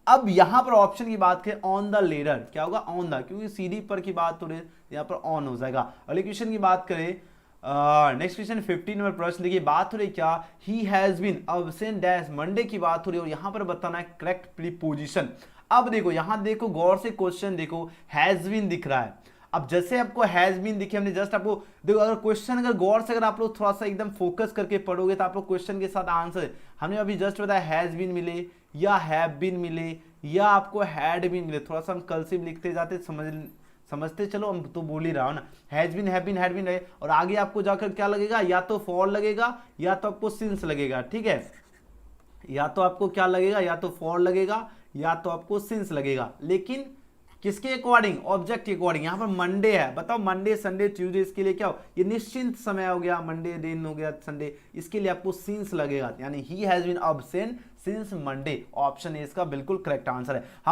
अब यहां पर ऑप्शन की बात करें ऑन द लीडर, क्या होगा ऑन द, क्योंकि सीढ़ी पर की बात हो रही है, यहां पर ऑन हो जाएगा। अगले क्वेश्चन की बात करें, नेक्स्ट क्वेश्चन 15 नंबर प्रश्न, देखिए बात हो रही क्या, he has been absent dash Monday की बात हो रही है, और यहां पर बताना है करेक्ट प्रीपोजिशन। अब देखो यहां देखो गौर से क्वेश्चन देखो, हैज बीन दिख रहा है। अब जैसे आपको हैज बीन दिखे, हमने जस्ट आपको देखो, अगर क्वेश्चन अगर गौर से अगर आप लोग थोड़ा सा एकदम फोकस करके पढ़ोगे तो आप लोग क्वेश्चन के साथ आंसर, हमने अभी जस्ट बताया हैज बीन मिले या हैव बीन मिले या आपको हैड बीन मिले, थोड़ा सा हम कर्सिव लिखते जाते समझते चलो, हम तो बोल ही रहा हूं ना, has been, have been, had been रहे, और आगे आपको जाकर क्या लगेगा, या तो फॉर लगेगा या तो आपको सिंस लगेगा, ठीक है, या तो आपको क्या लगेगा, या तो फॉर लगेगा या तो आपको सिंस लगेगा, लेकिन किसके अकॉर्डिंग, ऑब्जेक्ट के अकॉर्डिंग। यहां पर मंडे है, बताओ मंडे संडे ट्यूसडे, इसके लिए क्या हो, ये निश्चिंत समय हो गया, मंडे दिन हो गया, संडे, इसके लिए आपको सिंस लगेगा, यानी he has been absent since Monday. Option A इसका बिल्कुल करेक्ट आंसर है।